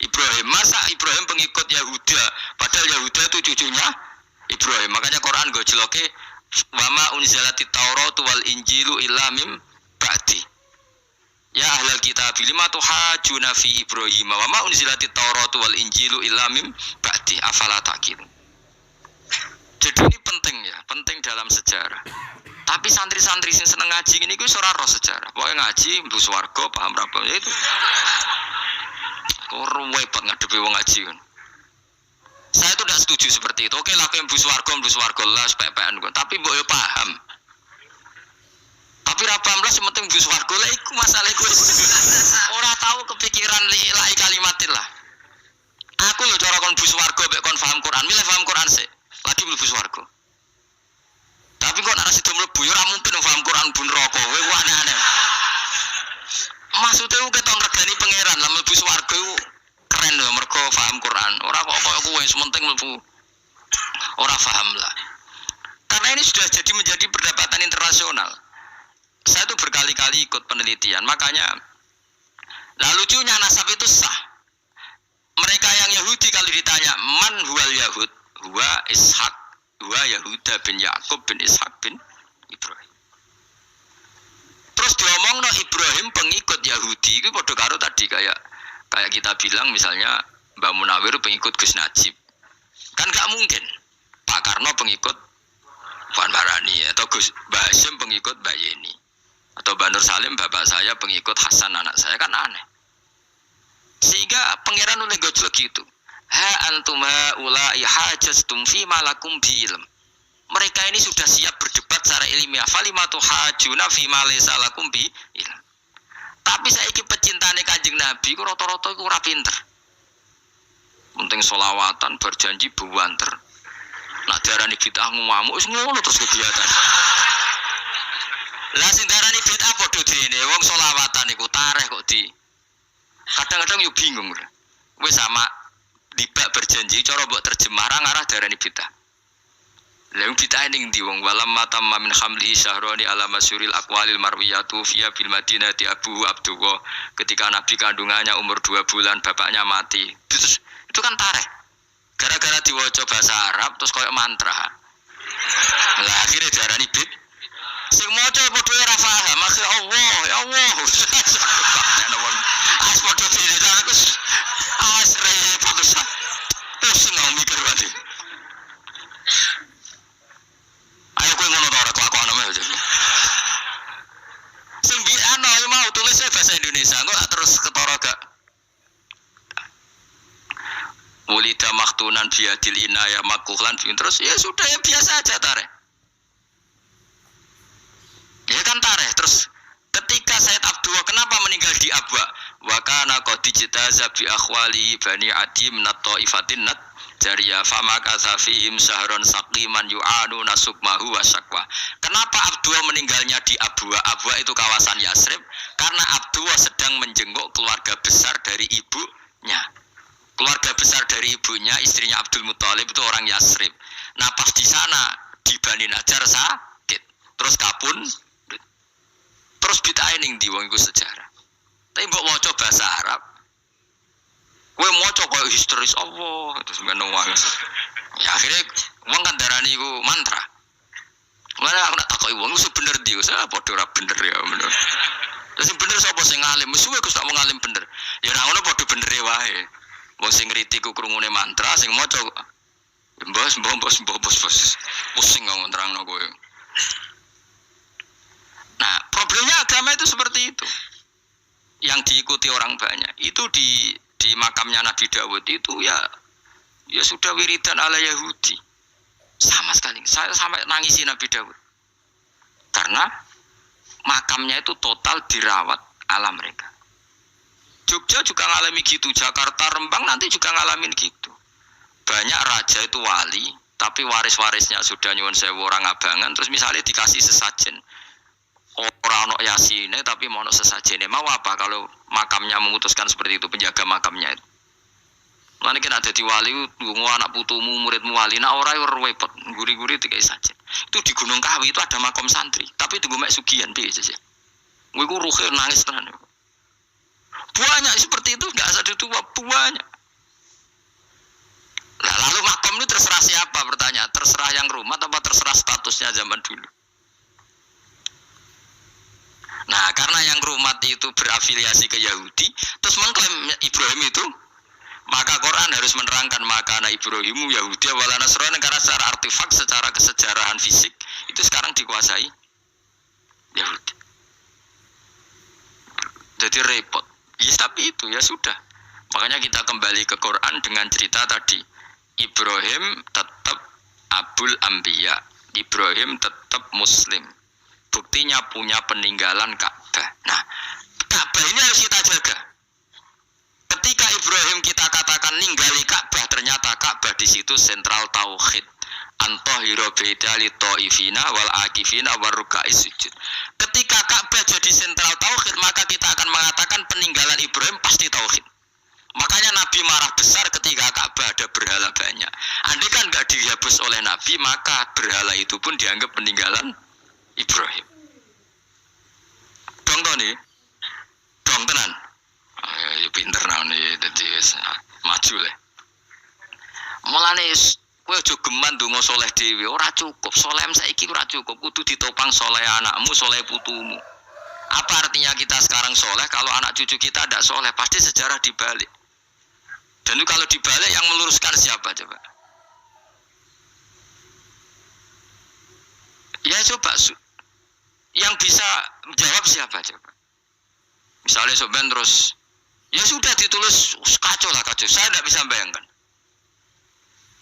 Ibrahim. Masa Ibrahim pengikut Yahuda? Padahal Yahuda itu cucunya Ibrahim. Makanya Quran gojloke wama unzilatit Taurat wal Injilu illa mim ba'di. Ya ahlal kitab lima tuhajuna fi Ibrahim wa ma unzilatit Taurat wal Injilu illa mim ba'di afala taqilun. Jadi ini penting ya, penting dalam sejarah. Tapi santri-santri sing seneng ngaji ini ku ora roh sejarah. Pokoke ngaji mlebu swarga paham ra ya itu. Ora repot ngadepi wong ngaji kan. Saya itu tidak setuju seperti itu. Oke lah kowe mlebu swarga lah sepek-pekan kon. Tapi mbok yo paham. Tapi ra paham lah sing penting mlebu swarga lah iku masalah iku. Ora tahu kepikiran la kalimatil lah. Aku lho cara kon mlebu swarga mek kon paham Quran, milih paham Quran sik. Lagi mlebu swarga. Tapi kok nek sido mlebu ya ora mungkin paham Quran bun neraka. Kowe aneh-aneh. Maksudnya ku keton regani pangeran lah mlebu swarga iku keren lho mergo paham Quran. Ora kok koyo kowe sementing mlebu ora paham lah. Karena ini sudah jadi menjadi perdebatan internasional. Saya tuh berkali-kali ikut penelitian, makanya lah lucunya nasab itu sah. Mereka yang Yahudi kalau ditanya man huwal Yahud, huwa Ishak, huwa Yahuda bin Yakub bin Ishak bin Ibrahim. Terus diomong no Ibrahim pengikut Yahudi itu padha karo tadi kayak kita bilang misalnya Mbak Munawir pengikut Gus Najib. Kan gak mungkin Pak Karno pengikut Puan Maharani atau Gus Mbak Hasyim pengikut Mbak Yeni atau Mbak Nur Salim bapak saya pengikut Hasan anak saya, kan aneh. Sehingga pangeran oleh gojlok gitu. Ha antuma ulai hajastum fi malakum bi ilm. Mereka ini sudah siap berdebat secara ilmiah. Falimatu hajuna fi ma laysa lakum bi ilm. Tapi saiki pecintane Kanjeng Nabi ku rata-rata iku ora pinter. Penting selawatan berjanji buwanter. Nak diarani bid'ah ngamuk wis ngono terus kegiatan. Lah sing diarani bid'ah padha dene wong selawatan iku tareh kok di. Kadang-kadang yo bingung. Wis sama dibak berjanji cara mbok terjemah ra ngarah diarani bid'ah. Lah bid'ah ning ndi wong walam matam min hamlihi syahrani ala masyuril aqwalil marwiyatu fiya bil madinati Abu Abdullah, ketika Nabi kandungannya umur 2 bulan bapaknya mati. Terus itu kan tareh. Gara-gara diwaca bahasa Arab terus koyo mantra. Lah akhirnya diarani bid. Sing maca padha ora paham, akhire Allah, ya Allah. As padha dhewe aku repot usah. Pusing aku mikir wae. Ayo kowe ngono ta ora kelakuan ae. Sing bi'ana mau tulis bahasa Indonesia, kok terus ketara gak. Wulida maktunan biadil inaya makuhlan terus ya sudah ya biasa aja tareh. Ya kan tareh terus ketika Said Abdullah kenapa meninggal di Abwa? Wa kana qad ijtaza bi akhwali bani Adi min at-taifatin nat jariyah fama kasafihim sahron saqiman yu'anu nasukmahu wa syaqwa. Kenapa Abdullah meninggalnya di Abwa? Abwa itu kawasan Yasrib karena Abdullah sedang menjenguk keluarga besar dari ibunya. Keluarga besar dari ibunya, istrinya Abdul Muthalib itu orang Yasrib. Nah pas di sana di Bani Najjar sakit, terus kapun, terus bid'ah ning ndi wong iku sejarah. Tapi mbok maca bahasa Arab, kowe maca koyo historis Allah, terus ngono wae. Ya akhirnya wong kan darani iku mantra. Mana aku nak takoki wong iku bener ndi, saya padha ora bener ya bener. Terus sing bener sapa sing ngalim? Musuhe Gus tak mau ngalim bener. Ya ora ngono padha bener wae. Wong sing ngritiku krungune mantra sing maca mbos pusing ngomong terangno kowe. Nah, problemnya agama itu seperti itu. Yang diikuti orang banyak. Itu di makamnya Nabi Dawud itu ya sudah wiridan ala Yahudi. Sama sekali. Saya sampai nangisi Nabi Dawud. Karena makamnya itu total dirawat ala mereka. Jogja juga ngalami gitu, Jakarta, Rembang nanti juga ngalamin gitu. Banyak raja itu wali, tapi waris-warisnya sudah nyuwun sewu orang abangan, terus misalnya dikasih sesajen. Orang ono yasine tapi mau sesajen. Mau apa kalau makamnya memutuskan seperti itu, penjaga makamnya itu. Mana kena ada di wali, tunggu anak putumu, muridmu wali, nah orang itu repot, guri-guri dikai sajen. Itu di Gunung Kawi itu ada makam santri, tapi tunggu mek sugihan biasa sih. Gue ruhir nangis tenan. Banyak seperti itu, nggak ada tua banyak. Nah, lalu makam ini terserah siapa bertanya? Terserah yang rumah atau terserah statusnya zaman dulu? Nah, karena yang rumah itu berafiliasi ke Yahudi, terus mengklaim Ibrahim itu, maka Quran harus menerangkan makana Ibrahimu Yahudi wala Nasrani, karena secara artefak, secara kesejarahan fisik itu sekarang dikuasai Yahudi. Jadi repot. Ya tapi itu ya sudah. Makanya kita kembali ke Quran dengan cerita tadi. Ibrahim tetap Abul Anbiya. Ibrahim tetap Muslim. Buktinya punya peninggalan Ka'bah. Nah, Ka'bah ini harus kita jaga. Ketika Ibrahim kita katakan ninggali Ka'bah, ternyata Ka'bah di situ sentral tauhid. Antahira baita li taifina wal akifina warrukai sujud. Ketika Ka'bah jadi sentral tauhid, maka kita akan mengatakan peninggalan Ibrahim pasti tauhid. Makanya Nabi marah besar ketika Ka'bah ada berhala banyak. Andai kan nggak dihapus oleh Nabi, maka berhala itu pun dianggap peninggalan Ibrahim. Dong toh nih, dong tenan. Ya pinter nih, jadi maju lah. Mulane kowe aja geman ndonga saleh dhewe, ora cukup. Saleh saiki ora cukup, kudu ditopang saleh anakmu, saleh putumu. Apa artinya kita sekarang soleh kalau anak cucu kita tidak soleh? Pasti sejarah dibalik. Dan itu kalau dibalik yang meluruskan siapa coba? Ya coba yang bisa menjawab siapa coba? Misalnya soben terus, ya sudah ditulis kacau lah kacau. Saya tidak bisa bayangkan.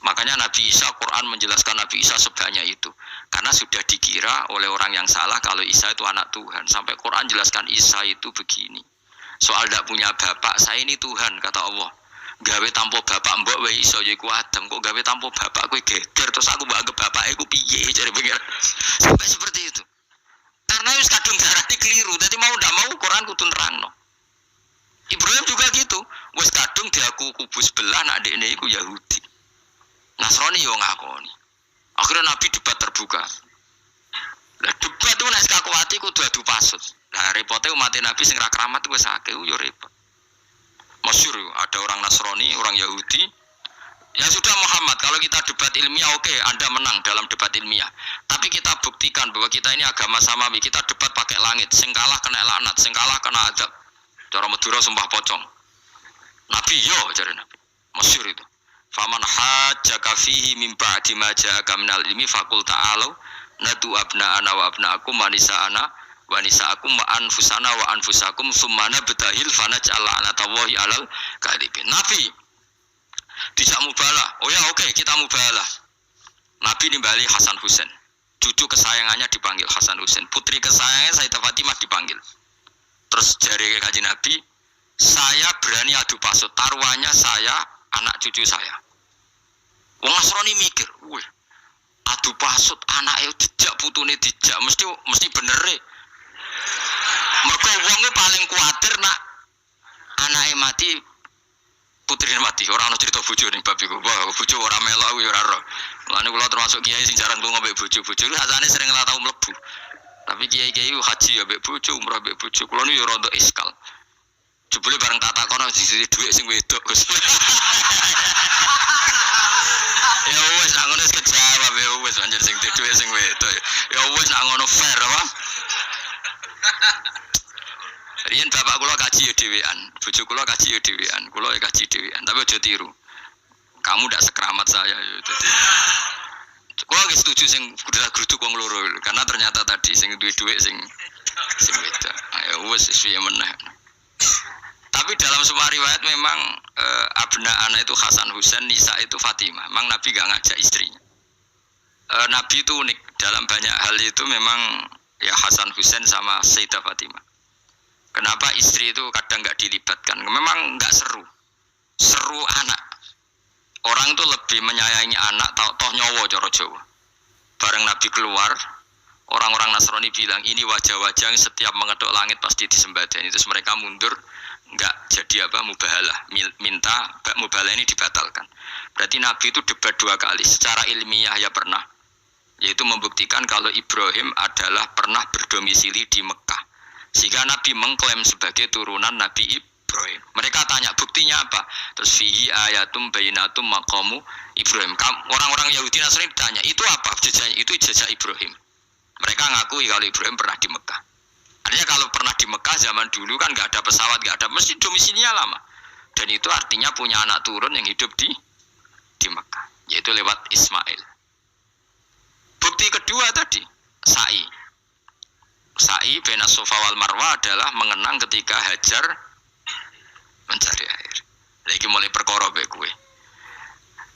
Makanya Nabi Isa, Quran menjelaskan Nabi Isa sebanyak itu. Karena sudah dikira oleh orang yang salah kalau Isa itu anak Tuhan. Sampai Quran jelaskan Isa itu begini. Soal tidak punya bapak, saya ini Tuhan, kata Allah. Gawe tanpa bapak mbok wae iso ya iku Adam, kok gawe tanpa bapak kowe geger terus aku mbok anggap bapak iku piye jare pikir. Sampai seperti itu. Karena wis kadung darane keliru, dadi mau ndak mau Quran kudu nerangno. Ibrahim juga gitu, wis kadung diaku kubu sebelah nak dekne iku Yahudi. Nasrani yo ngakoni. Akhirnya Nabi debat terbuka. Lah debat itu nek kaku ati kudu adu pasut. Lah repote umat Nabi sing ra keramat wis akeh yo repot. Masyhur ada orang Nasrani, orang Yahudi. Ya sudah Muhammad, kalau kita debat ilmiah oke, Anda menang dalam debat ilmiah. Tapi kita buktikan bahwa kita ini agama samawi. Kita debat pakai langit, sing kalah kena laknat, sing kalah kena azab. Cara Madura sumpah pocong. Nabi yo jare Nabi. Masyhur itu. Faman hajjaka fihi mim ba'di ma ja'aka minal ilmi faqul ta'alu nadu abna'ana wa abna'akum wa nisa'ana wa nisa'akum wa anfusana wa anfusakum summana betahil fanaj'al la'natallahi 'alal kadhibin. Nabi tidak mubalah. Oh ya oke, kita mubalah. Nabi nimbali Hasan Husain. Cucu kesayangannya dipanggil Hasan Husain. Putri kesayangannya Sayyidah Fatimah dipanggil. Terus jari Kanjeng Nabi, saya berani adu pasut. Taruhannya saya, anak cucu saya. Wong Nasrani mikir, wih, adu pasut anaknya dijak putune dijak mesti bener e. Mergo wong paling kuwatir nak anake mati, putrine mati. Ora ana cerita bojo ning bab iku. Wah, bojo ora melok kuwi ora ro. Mulane kula termasuk kiai sing jarang lunga mbek bojo-bojo. Rasane sering ora tau mlebu. Tapi kiai-kiai haji ya mbek bojo, umrah mbek bojo. Kula niku ya rada iskal. Jebule bareng tak takono sisi dhuwit sing wedok, Gus. Ya wis nak ngono wis kejawab ya wis anjir sing dhuwit sing wedok. Ya wis nak ngono fair apa? Riyen bapak kula kaji ya dhewean, bojo kula kaji ya dhewean, kula ya kaji dhewean, tapi aja tiru. Kamu ndak sekeramat saya ya dadi. Kula nggih setuju sing grudu wong loro karena ternyata tadi sing duwe dhuwit sing wedok. Ya wis suwe meneh. Tapi dalam semua riwayat memang abna itu Hasan Husain, Nisa itu Fatimah. Memang Nabi gak ngajak istrinya. Nabi itu unik dalam banyak hal itu memang ya Hasan Husain sama Sayyidah Fatimah. Kenapa istri itu kadang gak dilibatkan? Memang gak seru. Seru anak. Orang itu lebih menyayangi anak toh nyawa cara Jawa. Bareng Nabi keluar, orang-orang Nasrani bilang ini wajah-wajah yang setiap mengetuk langit pasti disembadani. Terus mereka mundur. Enggak jadi apa mubahalah, minta mubahalah ini dibatalkan. Berarti Nabi itu debat dua kali secara ilmiah ya pernah, yaitu membuktikan kalau Ibrahim adalah pernah berdomisili di Mekah, sehingga Nabi mengklaim sebagai turunan Nabi Ibrahim. Mereka tanya buktinya apa, terus fihi ayatum bainatum maqamu Ibrahim. Orang-orang Yahudi Nasrani ditanya itu apa jejaknya, itu jejak Ibrahim. Mereka ngakui kalau Ibrahim pernah di Mekah. Artinya kalau pernah di Mekah zaman dulu kan nggak ada pesawat, nggak ada, mesti domisilinya lama. Dan itu artinya punya anak turun yang hidup di Mekah, yaitu lewat Ismail. Bukti kedua tadi, sa'i. Sa'i bena Safa wal Marwah adalah mengenang ketika Hajar mencari air. Lagi mulai perkara bae kowe.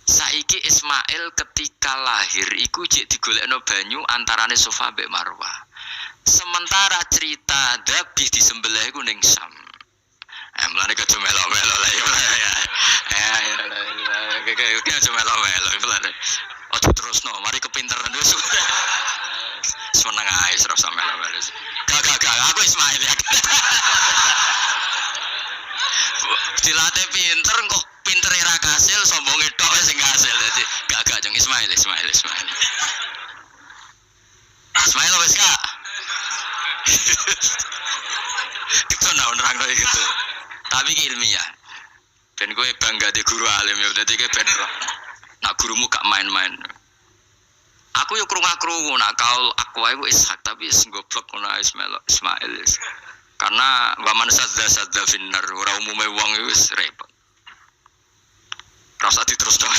Saiki Ismail ketika lahir iku jek digolekno banyu antarane Safa mbek Marwah. Sementara cerita Dabih disembelih iku ning Sam. Mulane kudu melok-melok lah ya. Kayak kudu melok-melok mulane. Ojo terusno, mari kepinteran wis. Seneng ae ora usah melok-melok. Gak aku Ismail ya. Dilatih pinter kok pinter ra kasil sombonge tok wis sing kasil dadi gak jeng Ismail. Ismail wis gak. Itu nerang gitu. Tapi ilmiah. Ben gue bangga di guru alim ya dadi kowe ben roh. Nak gurumu gak main-main. Aku yo krungu-krungu nak kaul aku wae Ishak tapi wis goblok ngono Ismail. Karena waman sadza finnar ora umume wong wis repot. Rasa diterus tok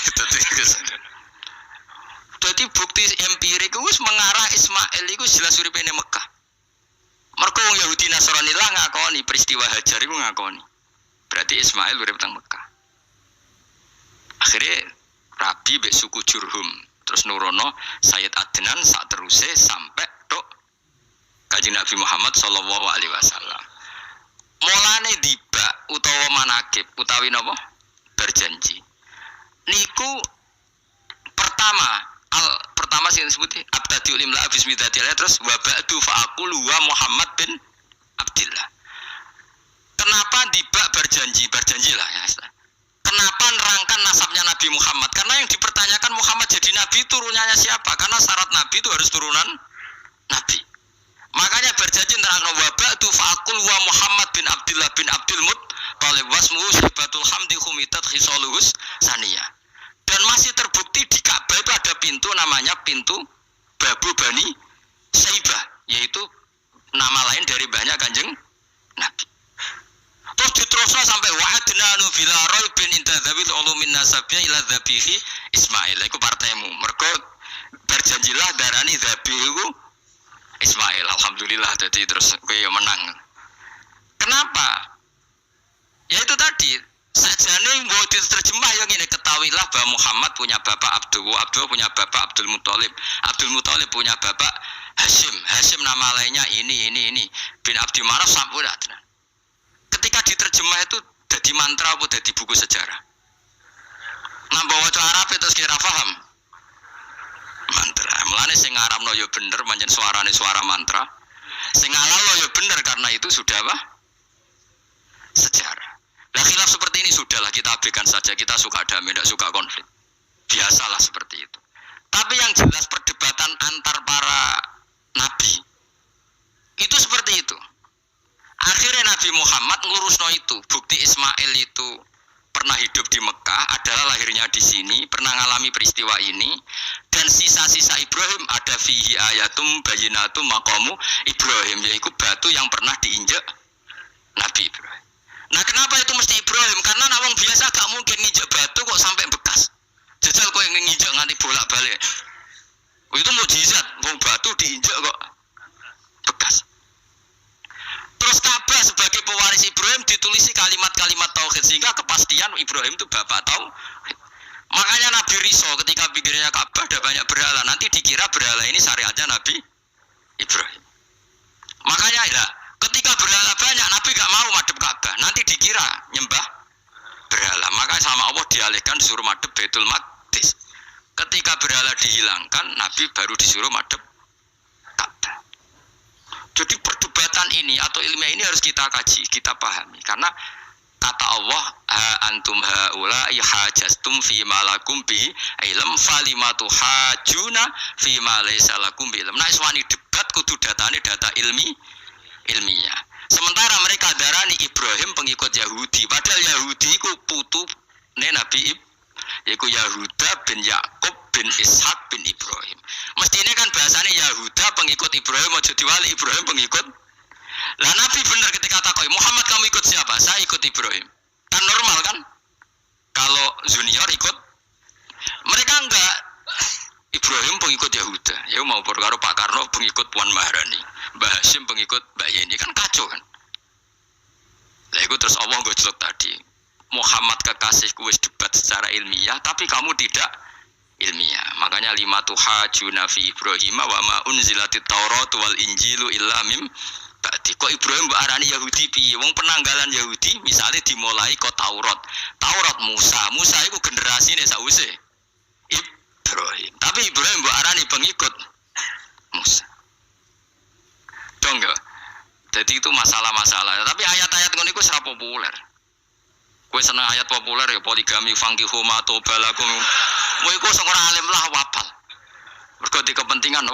Jadi bukti empirik wis mengarah Ismail iku jelas uripe ning Mekah. Mergo wong Yahudi Nasrani lah ngakoni peristiwa Hajar iku ngakoni. Berarti Ismail urip teng Mekah. Akhirnya Rabi mbek suku Jurhum terus nurono Sayyid Adnan sak teruse sampai tok Kanjeng Nabi Muhammad sallallahu alaihi wasallam. Mulane dibak utawa manakib utawi napa? Berjanji. Niku pertama sing disebut abtadiul imla bismillah terus wa ba'du fa'aqulu wa Muhammad bin Abdillah. Kenapa dibak berjanji lah ya. Kenapa nerangkan nasabnya Nabi Muhammad? Karena yang dipertanyakan Muhammad jadi Nabi turunannya siapa? Karena syarat Nabi itu harus turunan Nabi. Makanya berjanji nerangkan wa ba'du fa'aqul wa Muhammad bin Abdillah bin Abdul Muttalib wasmuhu Syaibatul Hamdi Khumitat Khisaluhus Saniyah. Dan masih terbukti di Ka'bah itu ada pintu namanya pintu Babu Bani Saibah, yaitu nama lain dari banyak Kanjeng Nabi. Terus diteruslah sampai wa'adnanu bila roy bin intadzabil ulumin nasabnya ila dzabihi Ismail. Iku partaimu. Mergo berjanjilah darani dzabihu Ismail. Alhamdulillah jadi terus kowe yo menang. Kenapa? Ya itu tadi sajane mbok diterjemah yang ini ketahuilah bahwa Muhammad punya bapak Abdul punya bapak Abdul Muthalib punya bapak Hashim nama lainnya ini bin Abdi Manaf sampai Adnan. Ketika diterjemah itu jadi mantra apa jadi buku sejarah. Nambah waca Arab itu kira paham. Mantra. Mulane sing ngaramno ya bener pancen suarane suara mantra. Sing ngalalo ya bener karena itu sudah apa? Sejarah. Nah khilaf seperti ini sudahlah kita abaikan saja, kita suka damai, tidak suka konflik. Biasalah seperti itu. Tapi yang jelas perdebatan antar para nabi itu seperti itu. Akhirnya Nabi Muhammad ngurusno itu. Bukti Ismail itu pernah hidup di Mekah, adalah lahirnya di sini, pernah mengalami peristiwa ini. Dan sisa-sisa Ibrahim ada fihi ayatum bayinatum maqamu Ibrahim, yaitu batu yang pernah diinjak Nabi Ibrahim. Nah kenapa itu mesti Ibrahim? Karena nawang biasa gak mungkin nginjak batu kok sampai bekas. Jajal kok yang nginjak nganti bolak-balik. Itu mukjizat, wong batu diinjak kok bekas. Terus Ka'bah sebagai pewaris Ibrahim ditulisi kalimat-kalimat tauhid sehingga kepastian Ibrahim itu bapak tauhid. Makanya Nabi Riso ketika pikirnya Ka'bah ada banyak berhala, nanti dikira berhala ini syariatnya Nabi Ibrahim. Makanya ya ketika berhala banyak, Nabi gak mau madhep Ka'bah. Nanti dikira nyembah berhala. Maka sama Allah dialihkan disuruh madhep Baitul Maqdis. Ketika berhala dihilangkan, Nabi baru disuruh madhep Ka'bah. Jadi perdebatan ini atau ilmiah ini harus kita kaji, kita pahami. Karena kata Allah, antum haula ihajastum fi malakum bi ilm falimatu hajuna fi ma laysa lakum bi ilm. Nah, iswani debat kudu datane data ilmiah. Sementara mereka darani Ibrahim pengikut Yahudi, padahal Yahudi ku putu Nabi yaitu Yahuda bin Yakub bin Ishak bin Ibrahim. Mestinya kan bahasanya Yahuda pengikut Ibrahim, aja diwali Ibrahim pengikut. Lah Nabi benar ketika takoi Muhammad kamu ikut siapa? Saya ikut Ibrahim. Kan normal kan? Kalau junior ikut, mereka enggak. Ibrahim pengikut Yahuda. Ya mau perkara Pak Karno pengikut Puan Maharani. Mbah Hashim pengikut Mbak Yeni, kan kacau kan. Lah itu terus Allah gojlok tadi. Muhammad kekasihku wis debat secara ilmiah, tapi kamu tidak ilmiah. Makanya lima tuhajuna fi Ibrahim wa ma unzilatit Taurat wal Injilu illa mim ba'di. Kok Ibrahim mbok arani Yahudi piye? Wong penanggalan Yahudi misalnya dimulai kok Taurat. Taurat Musa iku generasine sakwise Ibrahim. Tapi Ibrahim mbok arani pengikut Musa. Dong ya. Jadi itu masalah-masalah. Tapi ayat-ayat ngono iku ora populer. Kowe seneng ayat populer ya poligami fankihu ma tobalakum. Kowe iku sing ora alim lah wapal. Mergo di kepentingan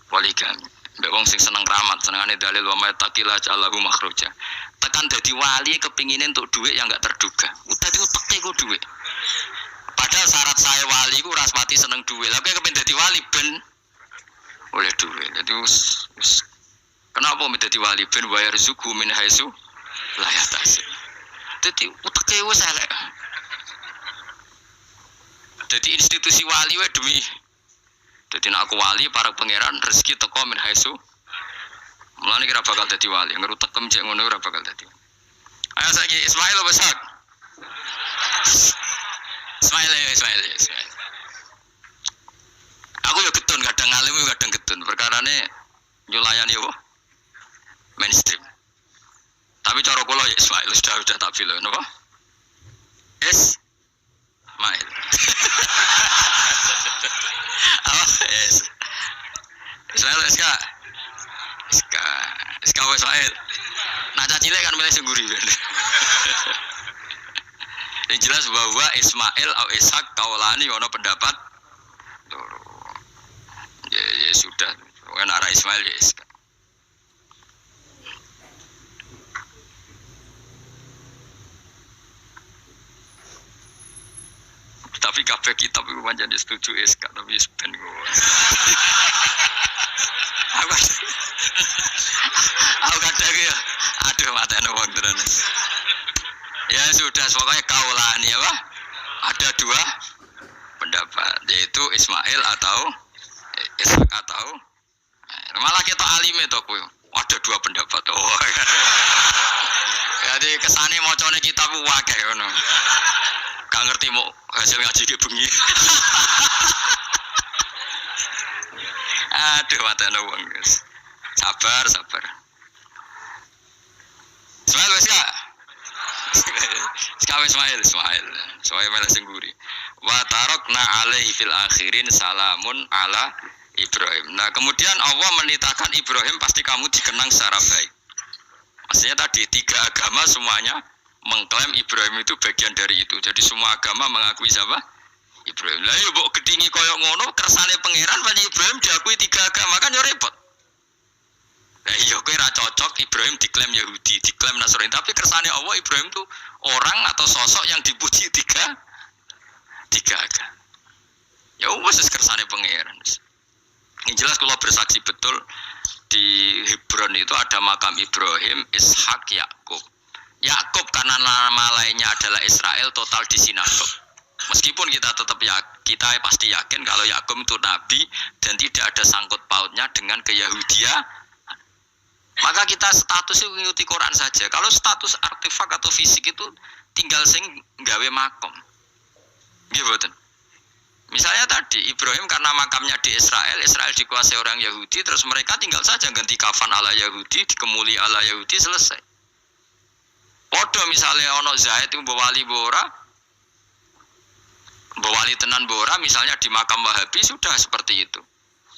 poligami. Mbek wong sing seneng keramat, senengane dalil wa may taqila ja'alahu makhraja. Tekan dadi wali kepingine untuk duit yang enggak terduga. Dadi uteke ku duit. Padahal syarat saya wali ku ora pati seneng duit. Lah kowe kepengin dadi wali ben oleh duit. Jadi kenapa menjadi wali ben bayar zuku min haitsu la yahtasib. Dadi uteke wis elek. Dadi institusi wali wae demi. Dadi nek aku wali para pangeran rezeki teko min haitsu. Mulane kira bakal dadi wali, ngerutekem cek ngono ora bakal dadi. Ayo saiki Ismail besar. Ismail. Aku ya getun kadang alim kadang getun. Perkarane nyulayani apa? Mainstream. Tapi cara kula ya Ismail sudah tak filo napa? Ismail. Ismail SK Ismail. Nah cilik kan milih sing guri. Yang jelas bahwa Ismail atau Ishak kaulani ono pendapat ya sudah kan arah Ismail ya Ishak. Tapi kabeh kitab itu pancen setuju Ishak tapi ben aku kadang ya aduh matane wong tenan. Ya sudah pokoknya kaulani apa? Ada dua pendapat yaitu Ismail atau Ishak atau malah kita alime to kowe. Ada dua pendapat. Oh. Jadi kesane macane kitab wae ngono. Gak ngerti mau hasil ngaji ke bengi. Aduh matane wong guys. Sabar. Ismail wis ya. Ismail. Soale malah sing guri. Wa tarakna alaihi fil akhirin salamun ala Ibrahim. Nah, kemudian Allah menitahkan Ibrahim pasti kamu dikenang secara baik. Maksudnya tadi tiga agama semuanya mengklaim Ibrahim itu bagian dari itu. Jadi semua agama mengakui siapa? Ibrahim. Lah yo mbok gedhingi koyo ngono kersane pangeran banyak Ibrahim diakui tiga agama kan yo repot. Lah iya kowe ra cocok Ibrahim diklaim Yahudi, diklaim Nasrani, tapi kersane Allah Ibrahim itu orang atau sosok yang dipuji tiga agama. Ya wis kersane pangeran. Yang jelas kalau bersaksi betul di Hebron itu ada makam Ibrahim, Ishak, Yakub. Yakub karena nama lainnya adalah Israel total di sinagog. Meskipun kita tetap kita pasti yakin kalau Yakub itu nabi dan tidak ada sangkut pautnya dengan keyahudian. Maka kita statusnya mengikuti Quran saja. Kalau status artefak atau fisik itu tinggal sing gawe makom. Gitu. Misalnya tadi Ibrahim karena makamnya di Israel dikuasai orang Yahudi, terus mereka tinggal saja ganti kafan ala Yahudi, dikemuli ala Yahudi, selesai. Podo misalnya ono Zaid itu bawali tenan bora, misalnya di makam Wahabi sudah seperti itu.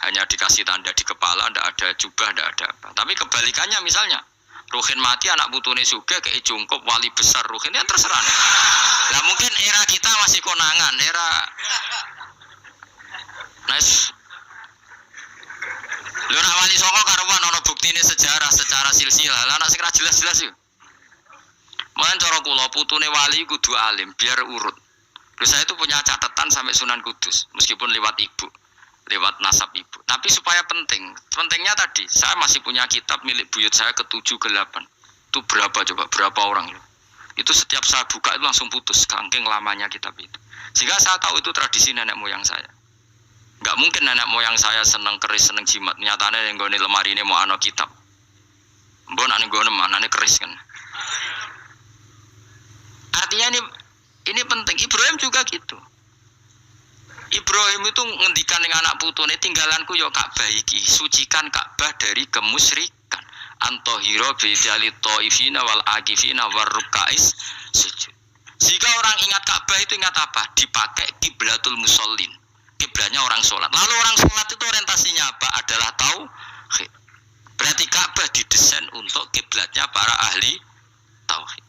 Hanya dikasih tanda di kepala, tidak ada jubah, tidak ada apa. Tapi kebalikannya misalnya, Ruhin mati anak putune suge kayak jungkup wali besar Ruhin ya terserah. Nah mungkin era kita masih konangan, era nice. Lho nak wali songo karuan ono buktine sejarah secara silsilah. Lah nek sing ra jelas-jelas yo. Mangken cara kula putune wali kudu alim biar urut. Terus saya itu punya catatan sampai Sunan Kudus meskipun lewat ibu, lewat nasab ibu. Tapi supaya penting. Pentingnya tadi saya masih punya kitab milik buyut saya ke-7 ke-8. Itu berapa coba? Berapa orang loh. Itu setiap saya buka itu langsung putus saking lamanya kitab itu. Sehingga saya tahu itu tradisi nenek moyang saya. Enggak mungkin nenek moyang saya seneng keris, seneng jimat. Nyatanya yang nggone lemari ini mau ana kitab. Mbon ane nggone manane keris kan. Artinya ini penting. Ibrahim juga gitu. Ibrahim itu ngendikan dengan anak putune tinggalanku yo Ka'bah iki, sucikan Ka'bah dari kemusyrikan. Antohiro bidali taifina wal akifina war rukais sujud. Jika orang ingat Ka'bah itu ingat apa? Dipakai kiblatul musallin. Kiblatnya orang sholat. Lalu orang sholat itu orientasinya apa? Adalah tauhid. Berarti Ka'bah didesain untuk kiblatnya para ahli tauhid.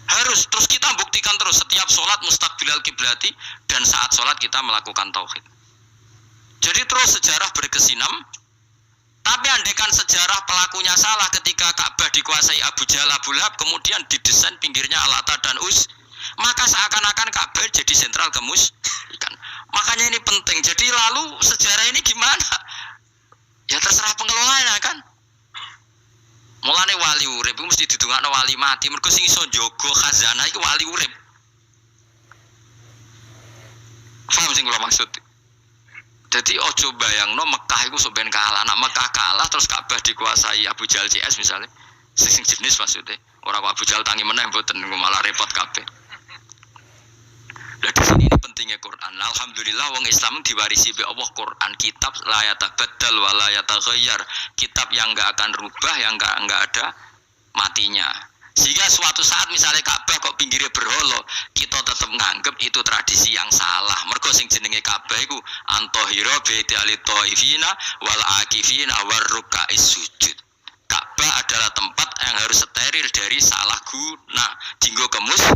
Harus terus kita buktikan terus setiap sholat mustaqbilal kiblati dan saat sholat kita melakukan tauhid. Jadi terus sejarah berkesinam. Tapi andaikan sejarah pelakunya salah ketika Ka'bah dikuasai Abu Jahal Abu Lahab kemudian didesain pinggirnya Al-Ata dan Uz, maka seakan-akan Ka'bah jadi sentral kemusyrikan. Makanya ini penting. Jadi lalu sejarah ini gimana? Ya terserah pengelolanya kan. Mulane wali urip iku mesti didongakno wali mati. Mergo sing iso njaga khazanah iku wali urip. Paham sing kula maksud? Jadi ojo bayangno Mekah iku sok ben kalah. Nek Mekah kalah terus Ka'bah dikuasai Abu Jahal CS misalnya. Sing jenis maksudnya. Ora kok Abu Jahal tangi meneh mboten malah repot kabeh. Lah di sini ini pentingnya Quran. Alhamdulillah wong Islam diwarisi be Allah Quran, kitab la yatabaddal wa la yataghayyar. Kitab yang enggak akan rubah, yang enggak ada matinya. Sehingga suatu saat misalnya Ka'bah kok pinggirnya berholo, kita tetap nganggep itu tradisi yang salah. Mergo sing jenenge Ka'bah iku antahira baiti al-taifina wal akifina war ruka'is sujud. Ka'bah adalah tempat yang harus steril dari salah guna, dinggo kemus.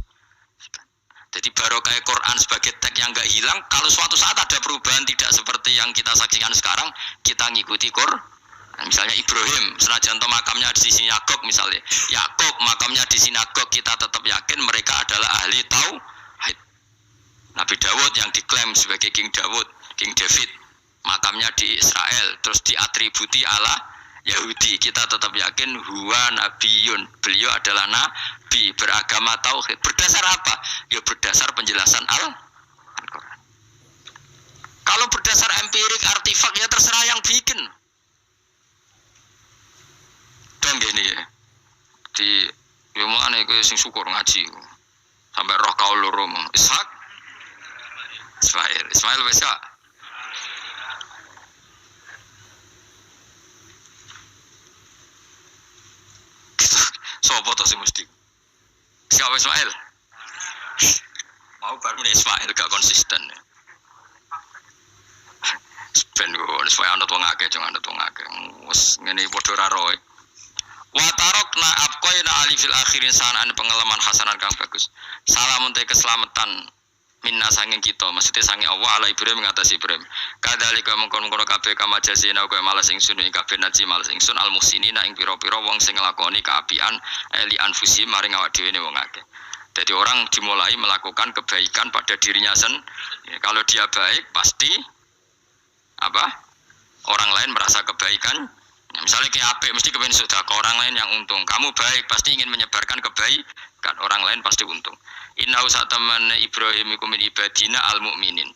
Jadi barokah Quran sebagai teks yang enggak hilang, kalau suatu saat ada perubahan tidak seperti yang kita saksikan sekarang, kita ngikuti Quran. Misalnya Ibrahim, senajan makamnya di sinagog misalnya, Yakub makamnya di sinagog, kita tetap yakin mereka adalah ahli tauhid. Nabi Dawud yang diklaim sebagai King Dawud, King David, makamnya di Israel, terus diatributi Allah Yahudi, kita tetap yakin huwa nabiyun, beliau adalah nabi beragama tauhid. Berdasar apa? Ya berdasar penjelasan Al-Quran. Kalau berdasar empirik artifak ya terserah yang bikin. Dan gini ya, di mana itu sing syukur ngaji, sampai roh kau loro Ishak, Ismail bisa. Sopo to sing mesti. Siapa Ismail? Mau baru Ismail gak konsisten. Ben go supaya anut wong akeh jangan anut wong akeh. Wes ngene padha ra roe. Wa tarakna abqaina ali fil akhirin sanaan pengalaman hasanan kang bagus. Salamun te keselamatan minna sanging kita, maksudnya sanging Allah ala Ibrahim mengatasi Ibrahim. Kadalika mengkon-mengkon kabeh kama jazina kaya malas ingsun ing kabeh naji malas ingsun al muhsinina ing pira-pira wong sing nglakoni kaapian eli anfusi maring awak dhewe ne wong akeh. Jadi orang dimulai melakukan kebaikan pada dirinya sendiri. Kalau dia baik pasti apa? Orang lain merasa kebaikan. Ya, misalnya kayak apik mesti kepen sedekah, orang lain yang untung. Kamu baik pasti ingin menyebarkan kebaikan, orang lain pasti untung. Inna usataman Ibrahim iku min ibadina al-mu'minin.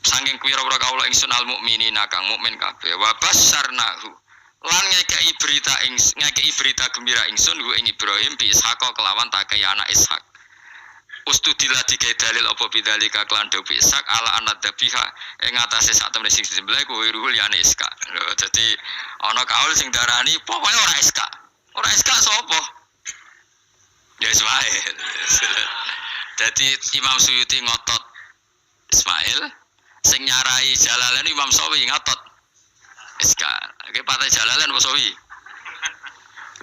Saking kuwira-wira kaula ingsun al-mu'minin kang mukmin kabeh. Wa basyarnahu. Lan ngekei berita gembira ingsun hu ing Ibrahim bi Ishaq kelawan takei anak Ishaq. Ustudila dikai dalil apa bidzalika klan dawu Ishaq ala anadabiha ing atase sak temene sing disembelih kuwi ruhul ya Ishaq. Lho dadi ana kaul sing darani pokoke ora Ishaq. Ora Ishaq sapa? Ya Ismail. Jadi Imam Suyuti ngotot Ismail, sing nyarai Jalalain Imam Sawi ngotot Iska. Oke partai Jalalain apa Sawi?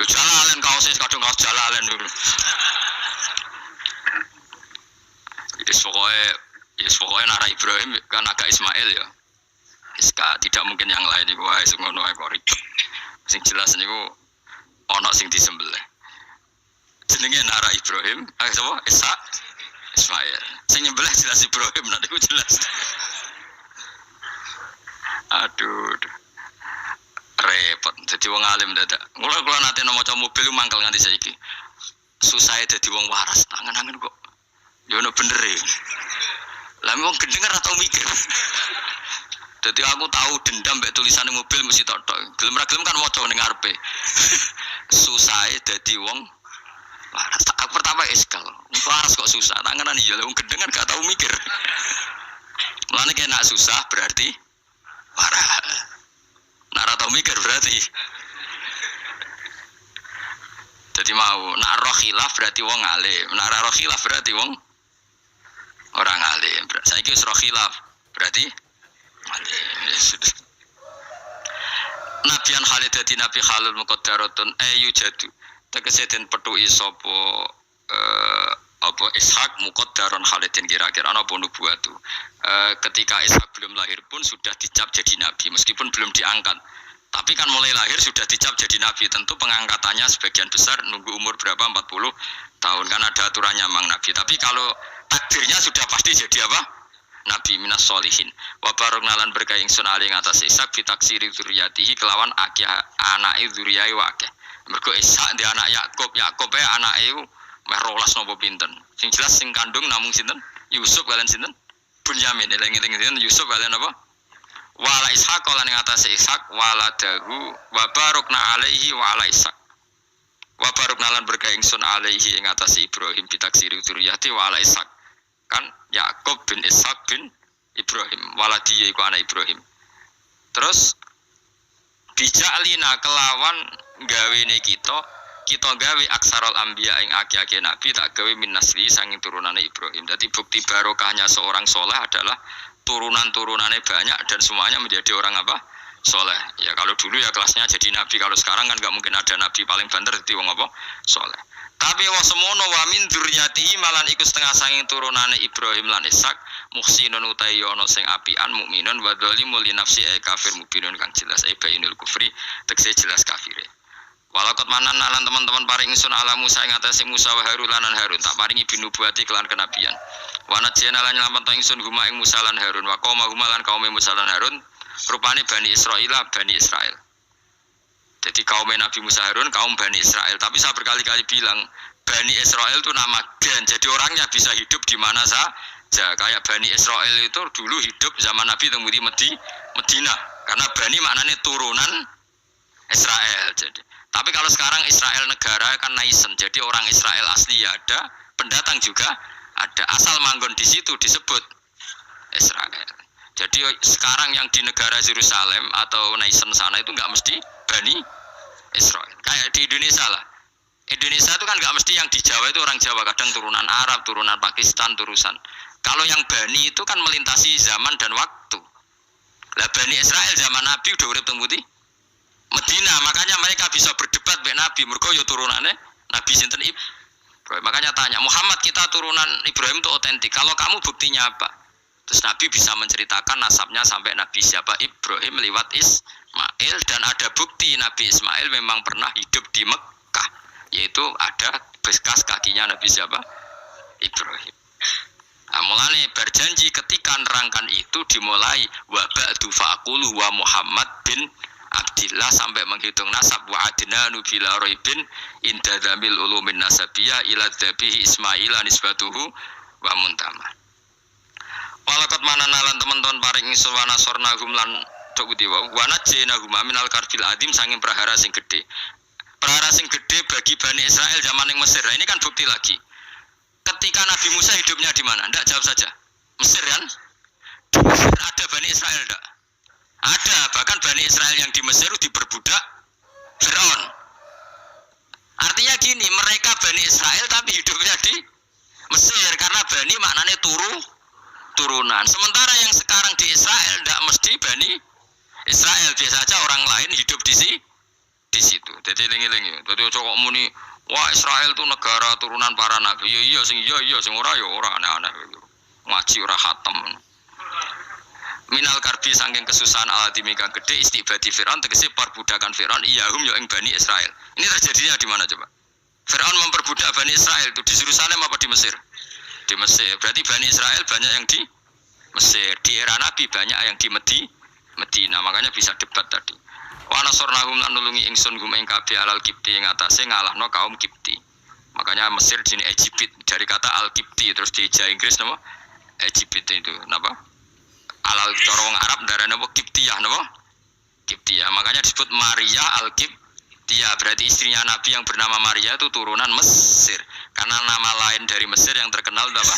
Yo Jalalain kaose kadung kaos Jalalain dulu. Yes pokoknya nara Ibrahim kan agak Ismail ya. Iska tidak mungkin yang lain iku wae sing ngono ae kok ribet. Sing jelas niku ana sing disembelih. Jenenge nara Ibrahim, sapa? Ishaq, Ismail. Sing nyembelih jelas Ibrahim, nek iku jelas. Aduh. Repot. Jadi wong alim dadak. Kula nate maca mobil mangkel nganti saiki. Susah dadi wong waras, tangan-tangan kok. Ya ono bener e. Lah wong gendeng ora tau mikir. Jadi aku tahu dendam mbek tulisan mobil mesti tok-tok. Gelem ra gelem kan maca ning ngarepe. Susah dadi wong waras. Aku pertama eskal. Waras kok susah. Tanganan iya wong gendeng kan gak tau mikir. Mulane kena susah berarti waras. Nak ora tau mikir berarti. Jadi mau nak roh khilaf berarti wong alim. Nak ora roh khilaf berarti wong orang alim. Saiki wis roh khilaf berarti alim. nabian Khalid dadi nabi halal muqaddaratun ayu jadu tegese den petuki sapa apa Ishak muqaddaron Khalidin kira-kira ana apa nubuwatu. Ketika Ishak belum lahir pun sudah dicap jadi nabi meskipun belum diangkat. Tapi kan mulai lahir sudah dicap jadi nabi, tentu pengangkatannya sebagian besar nunggu umur berapa 40 tahun kan ada aturannya mang nabi. Tapi kalau takdirnya sudah pasti jadi apa? Nabi minas solihin. Wa barokna lan berkah ingsun ali ngatas Ishak fitaksiri dzurriyyatihi kelawan akeh anake dzurriyahe akeh. Mergo Ishak dia anak Yakub, Yakub anake meh 12 napa pinten. Sing jelas sing kandung namung sinten? Yusuf kalian sinten? Bunyamin. Eling-eling Yusuf kalian apa? Wala Ishak lan ing atase Ishak waladahu wa barokna alaihi wa ala Ishak. Wa barokna lan berkah ingsun alaihi ing atase Ibrahim bitaksiri dzurriyyati wa ala Ishak. Kan Yakub bin Ishak bin Ibrahim waladiye iku anak Ibrahim. Terus bija'lina kelawan gawene kita gawe aksarul anbiya ing akeh-akeh nabi tak gawe min nasli sanging turunane Ibrahim. Jadi bukti barokahnya seorang soleh adalah turunan-turunannya banyak dan semuanya menjadi orang apa? Soleh. Ya kalau dulu ya kelasnya jadi nabi, kalau sekarang kan nggak mungkin ada nabi paling banter jadi wong apa? Soleh. Tapi wa semono wa min dzurriyyatihi malan iku setengah sanging turunane Ibrahim lan Ishak muhsinun utawi ana sing apian mukminun wa dzalimul li nafsi kafir mubinun kang jelas bainul kufri tekse jelas kafire. Walakot manan lan teman-teman paring ingsun ala Musa ing atase Musa wa Harun lan Harun tak paringi binubuwati kelan kenabian. Wanat jena lan nyelametno ingsun huma ing Musa lan Harun wa qauma huma lan kaum Musa lan Harun rupane Bani Israil. Jadi kaum Nabi Musa Harun kaum Bani Israel. Tapi saya berkali-kali bilang Bani Israel itu nama gen. Jadi orangnya bisa hidup di mana saja. Kayak Bani Israel itu dulu hidup zaman Nabi tunggu di Medina. Karena Bani maknanya turunan Israel. Jadi. Tapi kalau sekarang Israel negara kan naisen. Jadi orang Israel asli ya ada, pendatang juga ada. Asal manggon di situ disebut Israel. Jadi sekarang yang di negara Yerusalem atau naisen sana itu nggak mesti Bani Israel. Kayak di Indonesia lah. Indonesia itu kan nggak mesti yang di Jawa itu orang Jawa, kadang turunan Arab, turunan Pakistan, turunan. Kalau yang Bani itu kan melintasi zaman dan waktu. Lah Bani Israel zaman Nabi udah urip teng Medina, makanya mereka bisa berdebat dengan Nabi. Mergo yo turunannya Nabi sinten Ibrahim. Makanya tanya, Muhammad kita turunan Ibrahim itu otentik. Kalau kamu buktinya apa? Terus Nabi bisa menceritakan nasabnya sampai Nabi siapa Ibrahim lewat Ismail dan ada bukti Nabi Ismail memang pernah hidup di Mekah, yaitu ada bekas kakinya Nabi siapa Ibrahim. Nah, mulane berjanji ketika nerangkan itu dimulai wa ba'du faqulu wa Muhammad bin Abdillah sampai menghitung nasab wa adnanu bila raibin inda dzamil ulumin nasabiyah ila dzabihi Ismail nisbatuhu wa muntama. Walakot mananalan teman-teman paring ingsun wa nasornahum lan tok dewa wa najjenahum minal karbil adim sanging prahara sing gedhe. Prahara sing gedhe bagi Bani Israel zaman yang Mesir. Nah, ini kan bukti lagi. Ketika Nabi Musa hidupnya di mana? Ndak jawab saja. Mesir kan? Di Mesir ada Bani Israel ndak? Ada, bahkan Bani Israel yang di Mesir diperbudak Firaun. Artinya gini, mereka Bani Israel tapi hidupnya di Mesir karena Bani maknanya turunan. Sementara yang sekarang di Israel tidak mesti Bani Israel, biasa saja orang lain hidup di situ. Jadi lingi-lingi. Jadi cocok muni, wah Israel itu negara turunan para nabi. Iya sing ora ya ora aneh-aneh. Ngaji ora khatam. Minal karbi saking kesusahan aladimika gede istibadi Fir'aun tegese perbudakan Fir'aun iyahum ya ing Bani Israel. Ini terjadinya di mana coba? Fir'aun memperbudak Bani Israel itu di Yerusalem apa di Mesir? Di Mesir. Berarti Bani Israel banyak yang di Mesir. Di era Nabi banyak yang di Medina. Makanya bisa debat tadi. Wa nasornahum lan nulungi ingsun hum ing kabeh alal kipti ing atase ngalahno kaum Kipti. Makanya Mesir jenis Egypt dari kata al-Kipti terus di Inggris napa? Egypt itu napa? Alal corong Arab darahnya apa? Kiptiyah napa? Kiptiyah. Makanya disebut Maria al-Kiptiyah. Berarti istrinya Nabi yang bernama Maria itu turunan Mesir. Karena nama lain dari Mesir yang terkenal apa?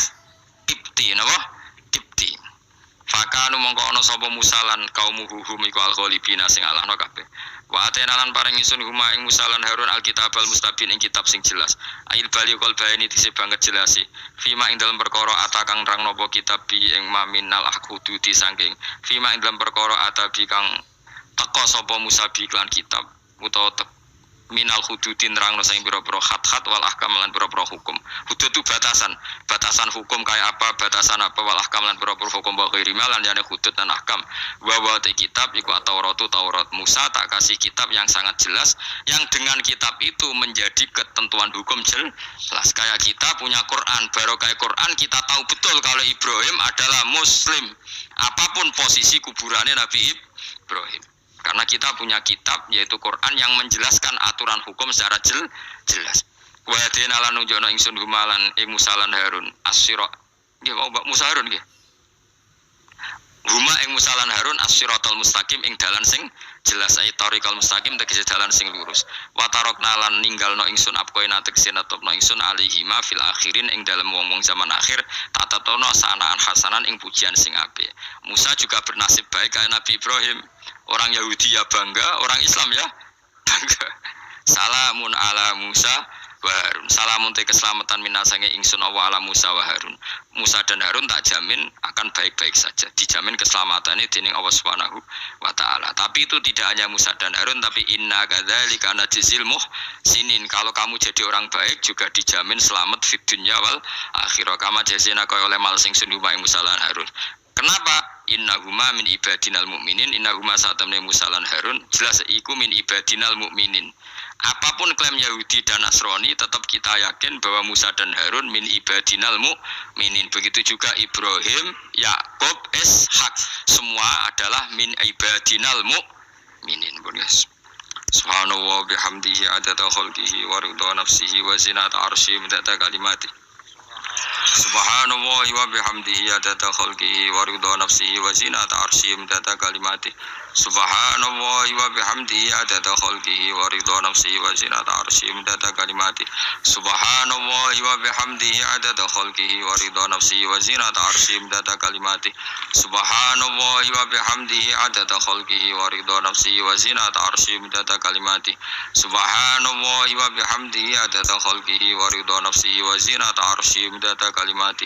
Kipti napa? Kipti. Fakanu mongko ana sapa Musa lan kaum hum iku al-ghalibina sing alahno kabeh. Wa atenalan paring ingsun huma ing Musa lan Harun alkitab al-mustabin ing kitab sing jelas. Ail bali kol bayani dise banget jelasi. Fima ing dalam perkara atakang rang napa kitab bi ing maminal akhuduti saking. Fima ing dalam perkara atabi kang teka sapa Musa bi iklan kitab utawa minal hududin nerangno saing pira-pira khat-khat wal ahkam lan pira-pira hukum. Hudud itu batasan hukum kayak apa, batasan apa wal ahkam lan pira-pira hukum wa ghairi lan jane hudud dan ahkam. Wa te kitab iku Taurat Musa tak kasih kitab yang sangat jelas yang dengan kitab itu menjadi ketentuan hukum jelas. Kayak kita punya Quran, baru kayak Quran kita tahu betul kalau Ibrahim adalah muslim. Apapun posisi kuburannya Nabi Ibrahim. Karena kita punya kitab yaitu Quran yang menjelaskan aturan hukum secara jelas. Wa hadina lan nunjukna ingsun humalan ing Musa lan Harun as-sira. Nggih mau Musa Harun nggih. Huma ing Musa lan Harun as-siratal mustaqim ing dalan sing jelas ai tariqal mustaqim tegese dalan sing lurus. Wa tarokna lan ninggalno ingsun apkoina tegese netepno ingsun alihima fil akhirin ing dalem wong-wong zaman akhir tatatono sanaan hasanan ing pujian sing apik. Musa juga bernasib baik kayak Nabi Ibrahim. Orang Yahudi ya bangga, orang Islam ya bangga. Salamun ala Musa wa Harun. Salamun te keselamatan minasange ingsun Allah ala Musa wa Harun. Musa dan Harun tak jamin akan baik-baik saja. Dijamin keselamatannya dening Allah Subhanahu wa taala. Tapi itu tidak hanya Musa dan Harun, tapi inna kadzalika najzil muhsinin. Kalau kamu jadi orang baik juga dijamin selamat fid dunya wal akhirah. Kama jazina kaya oleh mal sing sunuma Musa lan Harun. Kenapa? Innahuma min ibadinal mu'minin. Innahuma satamne Musa lan Harun jelas iku min ibadinal mu'minin. Apapun klaim Yahudi dan Nasrani tetap kita yakin bahwa Musa dan Harun min ibadinal mu'minin. Begitu juga Ibrahim, Yakub, Ishak semua adalah min ibadinal mu'minin. Subhanallah bihamdihi adada khalqihi wa ridha nafsihi wa zinata arsyihi midada kalimati. Subhanallah wa bihamdihi adada khalqihi wa ridha nafsihi wa zinata arsyihi midada kalimati. Subhanallah wa bihamdihi adada khalqihi wa ridha nafsihi wa zinata arsyihi midada kalimati. Subhanallah wa bihamdihi adada khalqihi wa ridha nafsihi wa zinata arsyihi midada kalimati. Subhanallah wa bihamdihi adada khalqihi wa ridha nafsihi wa zinata arsyihi midada kalimati. Subhanallah wa bihamdihi adada khalqihi wa ridha nafsihi wa zinata arsyihi midada kalimati.